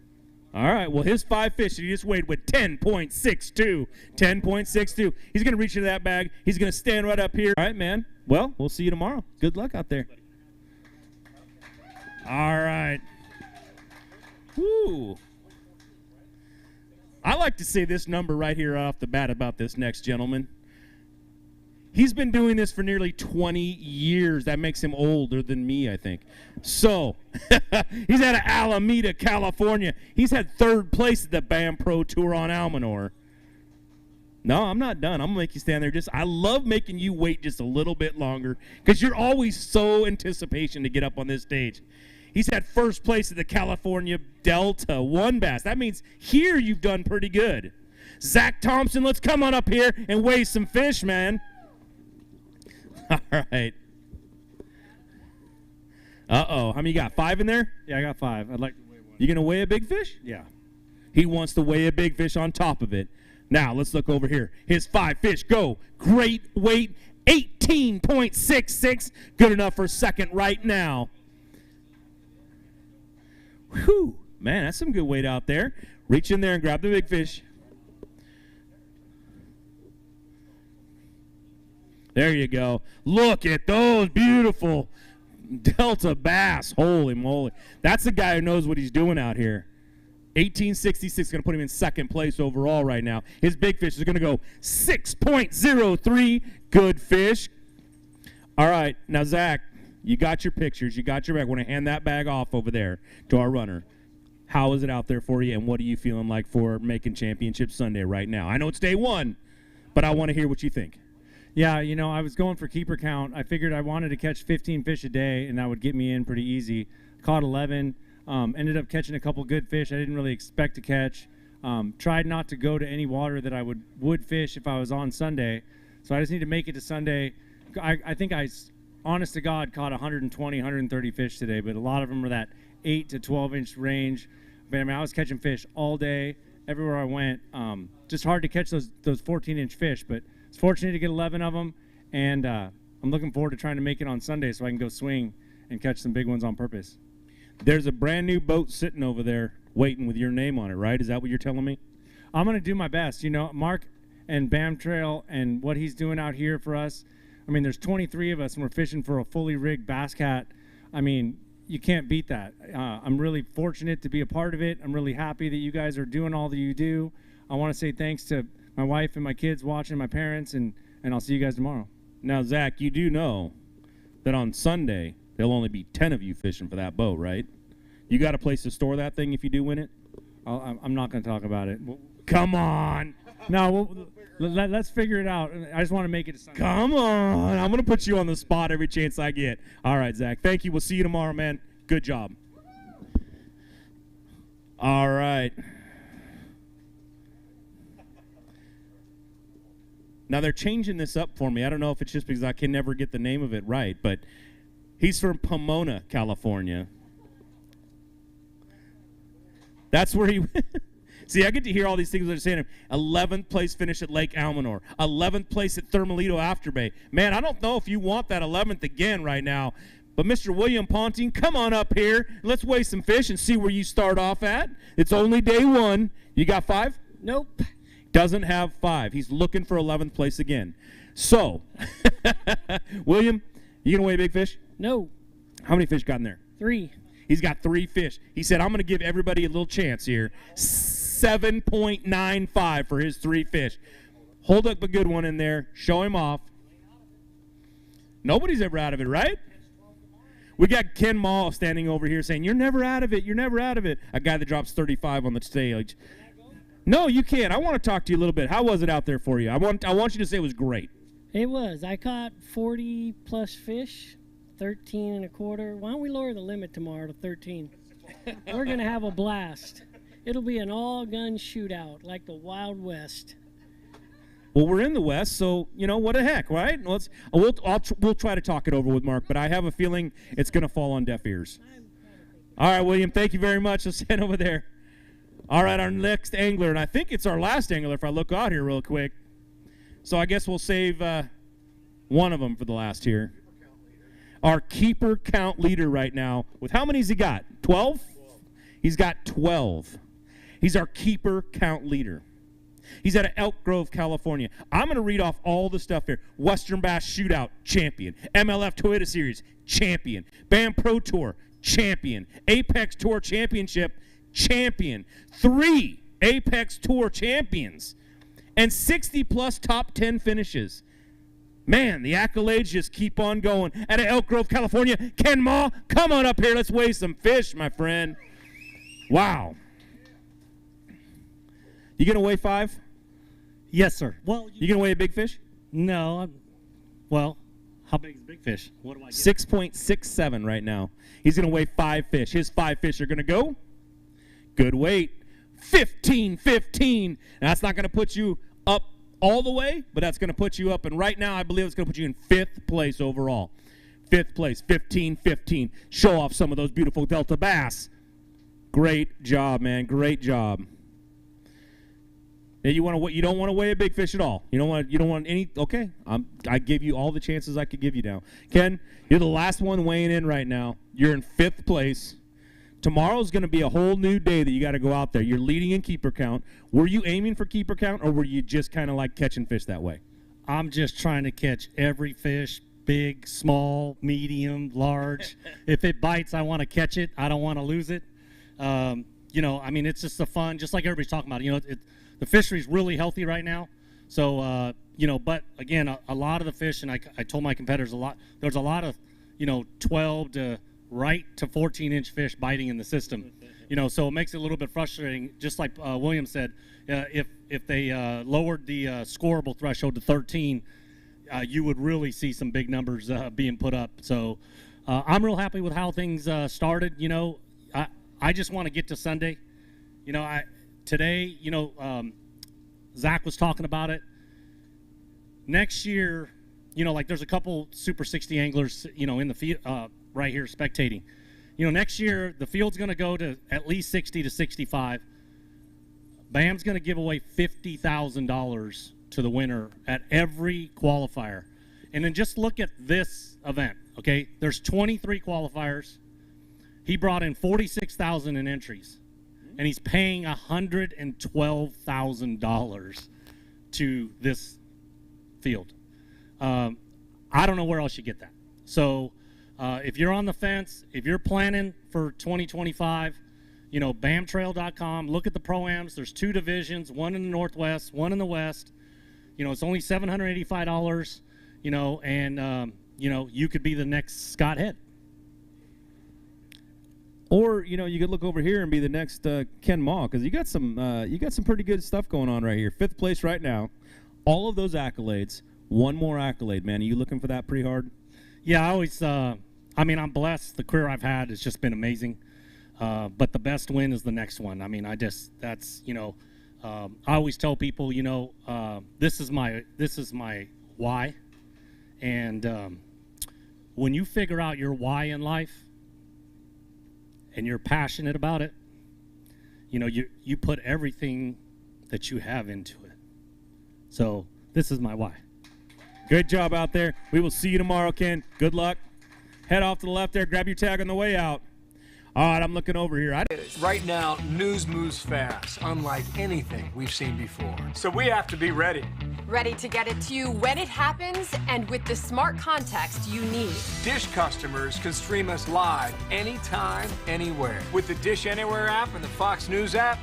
All right, well, his 5 fish he just weighed with 10.62. 10.62. He's going to reach into that bag. He's going to stand right up here. All right, man. Well, we'll see you tomorrow. Good luck out there. All right. Woo. I like to say this number right here off the bat about this next gentleman. He's been doing this for nearly 20 years. That makes him older than me, I think. So, he's out of Alameda, California. He's had 3rd place at the BAM Pro Tour on Almanor. No, I'm not done. I'm going to make you stand there. I love making you wait just a little bit longer because you're always so anticipation to get up on this stage. He's had first place at the California Delta 1 bass. That means here you've done pretty good. Zack Thompson, let's come on up here and weigh some fish, man. All right. Uh-oh. How many you got? 5 in there? Yeah, I got 5. I'd like to weigh one. You going to weigh a big fish? Yeah. He wants to weigh a big fish on top of it. Now, let's look over here. His 5 fish go. Great weight, 18.66. Good enough for second right now. Whew. Man, that's some good weight out there. Reach in there and grab the big fish. There you go. Look at those beautiful Delta bass. Holy moly. That's the guy who knows what he's doing out here. 1866 going to put him in second place overall right now. His big fish is going to go 6.03. Good fish. All right. Now, Zach, you got your pictures. You got your bag. I want to hand that bag off over there to our runner. How is it out there for you, and what are you feeling like for making Championship Sunday right now? I know it's day 1, but I want to hear what you think. Yeah, I was going for keeper count. I figured I wanted to catch 15 fish a day, and that would get me in pretty easy. Caught 11. Ended up catching a couple good fish I didn't really expect to catch. Tried not to go to any water that I would fish if I was on Sunday. So I just need to make it to Sunday. I think I, honest to God, caught 120, 130 fish today, but a lot of them were that 8 to 12-inch range. But I mean, I was catching fish all day, everywhere I went. Just hard to catch those 14-inch fish, but it's fortunate to get 11 of them, and I'm looking forward to trying to make it on Sunday so I can go swing and catch some big ones on purpose. There's a brand new boat sitting over there waiting with your name on it, right? Is that what you're telling me? I'm going to do my best. Mark and BAM Trail and what he's doing out here for us. I mean, there's 23 of us, and we're fishing for a fully rigged bass cat. I mean, you can't beat that. I'm really fortunate to be a part of it. I'm really happy that you guys are doing all that you do. I want to say thanks to my wife and my kids watching, my parents, and I'll see you guys tomorrow. Now, Zach, you do know that on Sunday there'll only be 10 of you fishing for that boat, right? You got a place to store that thing if you do win it? I'm not going to talk about it. Come on. No, let's figure it out. I just want to make it to Sunday. Come on. I'm going to put you on the spot every chance I get. All right, Zach. Thank you. We'll see you tomorrow, man. Good job. All right. Now, they're changing this up for me. I don't know if it's just because I can never get the name of it right, but he's from Pomona, California. That's where he see, I get to hear all these things they're saying. 11th place finish at Lake Almanor. 11th place at Thermalito Afterbay. Man, I don't know if you want that 11th again right now. But Mr. William Ponting, come on up here. Let's weigh some fish and see where you start off at. It's only day 1. You got 5? Nope. Doesn't have 5. He's looking for 11th place again. So, William, you going to weigh a big fish? No. How many fish got in there? 3. He's got 3 fish. He said, I'm going to give everybody a little chance here. 7.95 for his 3 fish. Hold up a good one in there. Show him off. Nobody's ever out of it, right? We got Ken Mall standing over here saying, you're never out of it. You're never out of it. A guy that drops 35 on the stage. No, you can't. I want to talk to you a little bit. How was it out there for you? I want you to say it was great. It was. I caught 40-plus fish. 13 and a quarter. Why don't we lower the limit tomorrow to 13? We're going to have a blast. It'll be an all-gun shootout like the Wild West. Well, we're in the West, so, what the heck, right? We'll try to talk it over with Mark, but I have a feeling it's going to fall on deaf ears. All right, William, thank you very much. Let's head over there. All right, our next angler, and I think it's our last angler if I look out here real quick. So I guess we'll save one of them for the last here. Our keeper count leader right now, with how many has he got? 12? He's got 12. He's our keeper count leader. He's out of Elk Grove, California. I'm going to read off all the stuff here. Western Bass Shootout, champion. MLF Toyota Series, champion. BAM Pro Tour, champion. Apex Tour Championship, champion. 3 Apex Tour champions. And 60-plus top 10 finishes. Man, the accolades just keep on going. Out of Elk Grove, California, Ken Ma, come on up here. Let's weigh some fish, my friend. Wow. You going to weigh 5? Yes, sir. Well, you gonna weigh a big fish? No. Well, how big is big fish? What do I get? 6.67 right now. He's gonna weigh 5 fish. His 5 fish are gonna go. Good weight. 15-15. That's not gonna put you up all the way, but that's gonna put you up. And right now, I believe it's gonna put you in 5th place overall. 5th place. 15-15. Show off some of those beautiful Delta bass. Great job, man. Great job. Now you don't want to weigh a big fish at all. You don't want any. Okay, I give you all the chances I could give you now. Ken, you're the last one weighing in right now. You're in 5th place. Tomorrow's going to be a whole new day that you got to go out there. You're leading in keeper count. Were you aiming for keeper count, or were you just kind of like catching fish that way? I'm just trying to catch every fish, big, small, medium, large. If it bites, I want to catch it. I don't want to lose it. It's just the fun, just like everybody's talking about. The fishery's really healthy right now. So, but again, a lot of the fish, and I told my competitors there's a lot of, 12 to right to 14-inch fish biting in the system. So it makes it a little bit frustrating. Just like William said, if they lowered the scoreable threshold to 13, you would really see some big numbers being put up. So I'm real happy with how things started. I just want to get to Sunday. Today, Zach was talking about it. Next year, there's a couple Super 60 anglers, in the field right here spectating. Next year, the field's going to go to at least 60 to 65. BAM's going to give away $50,000 to the winner at every qualifier. And then just look at this event, okay? There's 23 qualifiers. He brought in $46,000 in entries. And he's paying $112,000 to this field. I don't know where else you get that. So if you're on the fence, if you're planning for 2025, bamtrail.com, look at the Pro-Ams. There's 2 divisions, one in the Northwest, one in the West. It's only $785, and, you could be the next Scott Head. Or you could look over here and be the next Ken Maw, because you got some pretty good stuff going on right here. 5th place right now. All of those accolades. One more accolade, man. Are you looking for that pretty hard? Yeah, I always. I'm blessed. The career I've had has just been amazing. But the best win is the next one. I always tell people, this is my why, and when you figure out your why in life, and you're passionate about it, you put everything that you have into it. So this is my why. Good job out there. We will see you tomorrow, Ken. Good luck. Head off to the left there. Grab your tag on the way out. All right, I'm looking over here. Right now, news moves fast, unlike anything we've seen before. So we have to be ready. Ready to get it to you when it happens and with the smart context you need. Dish customers can stream us live anytime, anywhere. With the Dish Anywhere app and the Fox News app,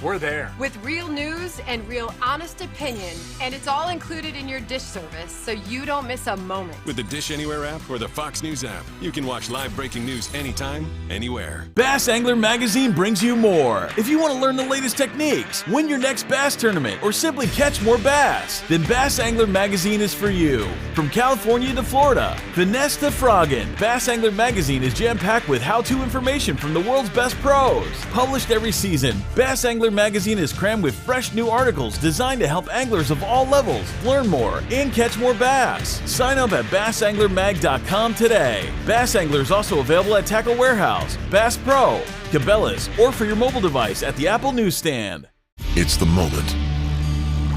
we're there. With real news and real honest opinion, and it's all included in your Dish service, so you don't miss a moment. With the Dish Anywhere app or the Fox News app, you can watch live breaking news anytime, anywhere. Bass Angler Magazine brings you more. If you want to learn the latest techniques, win your next bass tournament, or simply catch more bass, then Bass Angler Magazine is for you. From California to Florida, finesse to frogging, Bass Angler Magazine is jam-packed with how-to information from the world's best pros. Published every season, Bass Angler Magazine is crammed with fresh new articles designed to help anglers of all levels learn more and catch more bass. Sign up at bassanglermag.com today. Bass Angler is also available at Tackle Warehouse, Bass Pro, Cabela's, or for your mobile device at the Apple newsstand. It's the moment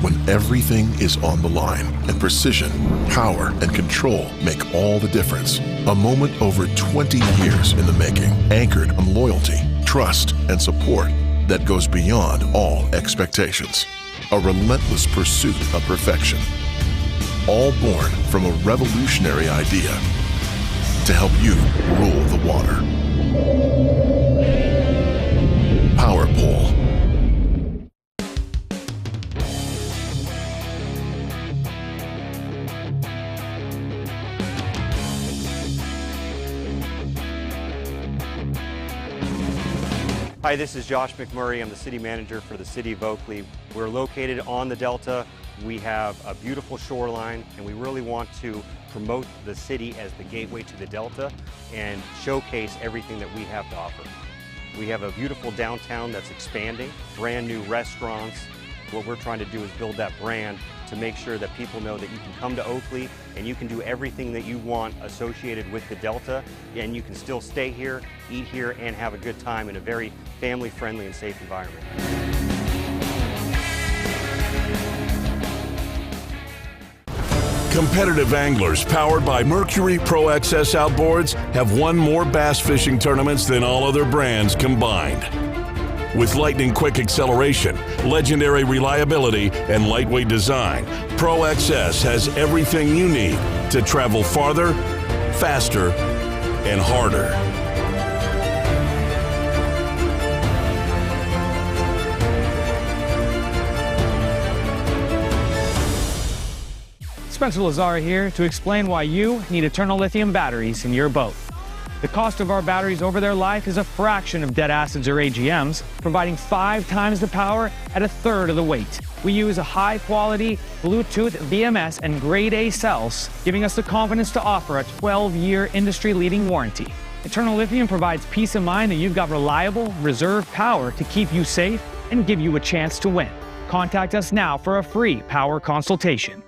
when everything is on the line and precision, power, and control make all the difference. A moment over 20 years in the making, anchored on loyalty, trust, and support that goes beyond all expectations. A relentless pursuit of perfection. All born from a revolutionary idea to help you rule the water. Power Pole. Hi, this is Josh McMurray. I'm the city manager for the City of Oakley. We're located on the Delta. We have a beautiful shoreline, and we really want to promote the city as the gateway to the Delta and showcase everything that we have to offer. We have a beautiful downtown that's expanding, brand new restaurants. What we're trying to do is build that brand to make sure that people know that you can come to Oakley and you can do everything that you want associated with the Delta, and you can still stay here, eat here, and have a good time in a very family-friendly and safe environment. Competitive anglers powered by Mercury Pro XS outboards have won more bass fishing tournaments than all other brands combined. With lightning-quick acceleration, legendary reliability, and lightweight design, Pro XS has everything you need to travel farther, faster, and harder. Spencer Lazara here to explain why you need Eternal Lithium batteries in your boat. The cost of our batteries over their life is a fraction of dead acids or AGMs, providing 5 times the power at 1/3 of the weight. We use a high-quality Bluetooth VMS and grade A cells, giving us the confidence to offer a 12-year industry-leading warranty. Eternal Lithium provides peace of mind that you've got reliable, reserve power to keep you safe and give you a chance to win. Contact us now for a free power consultation.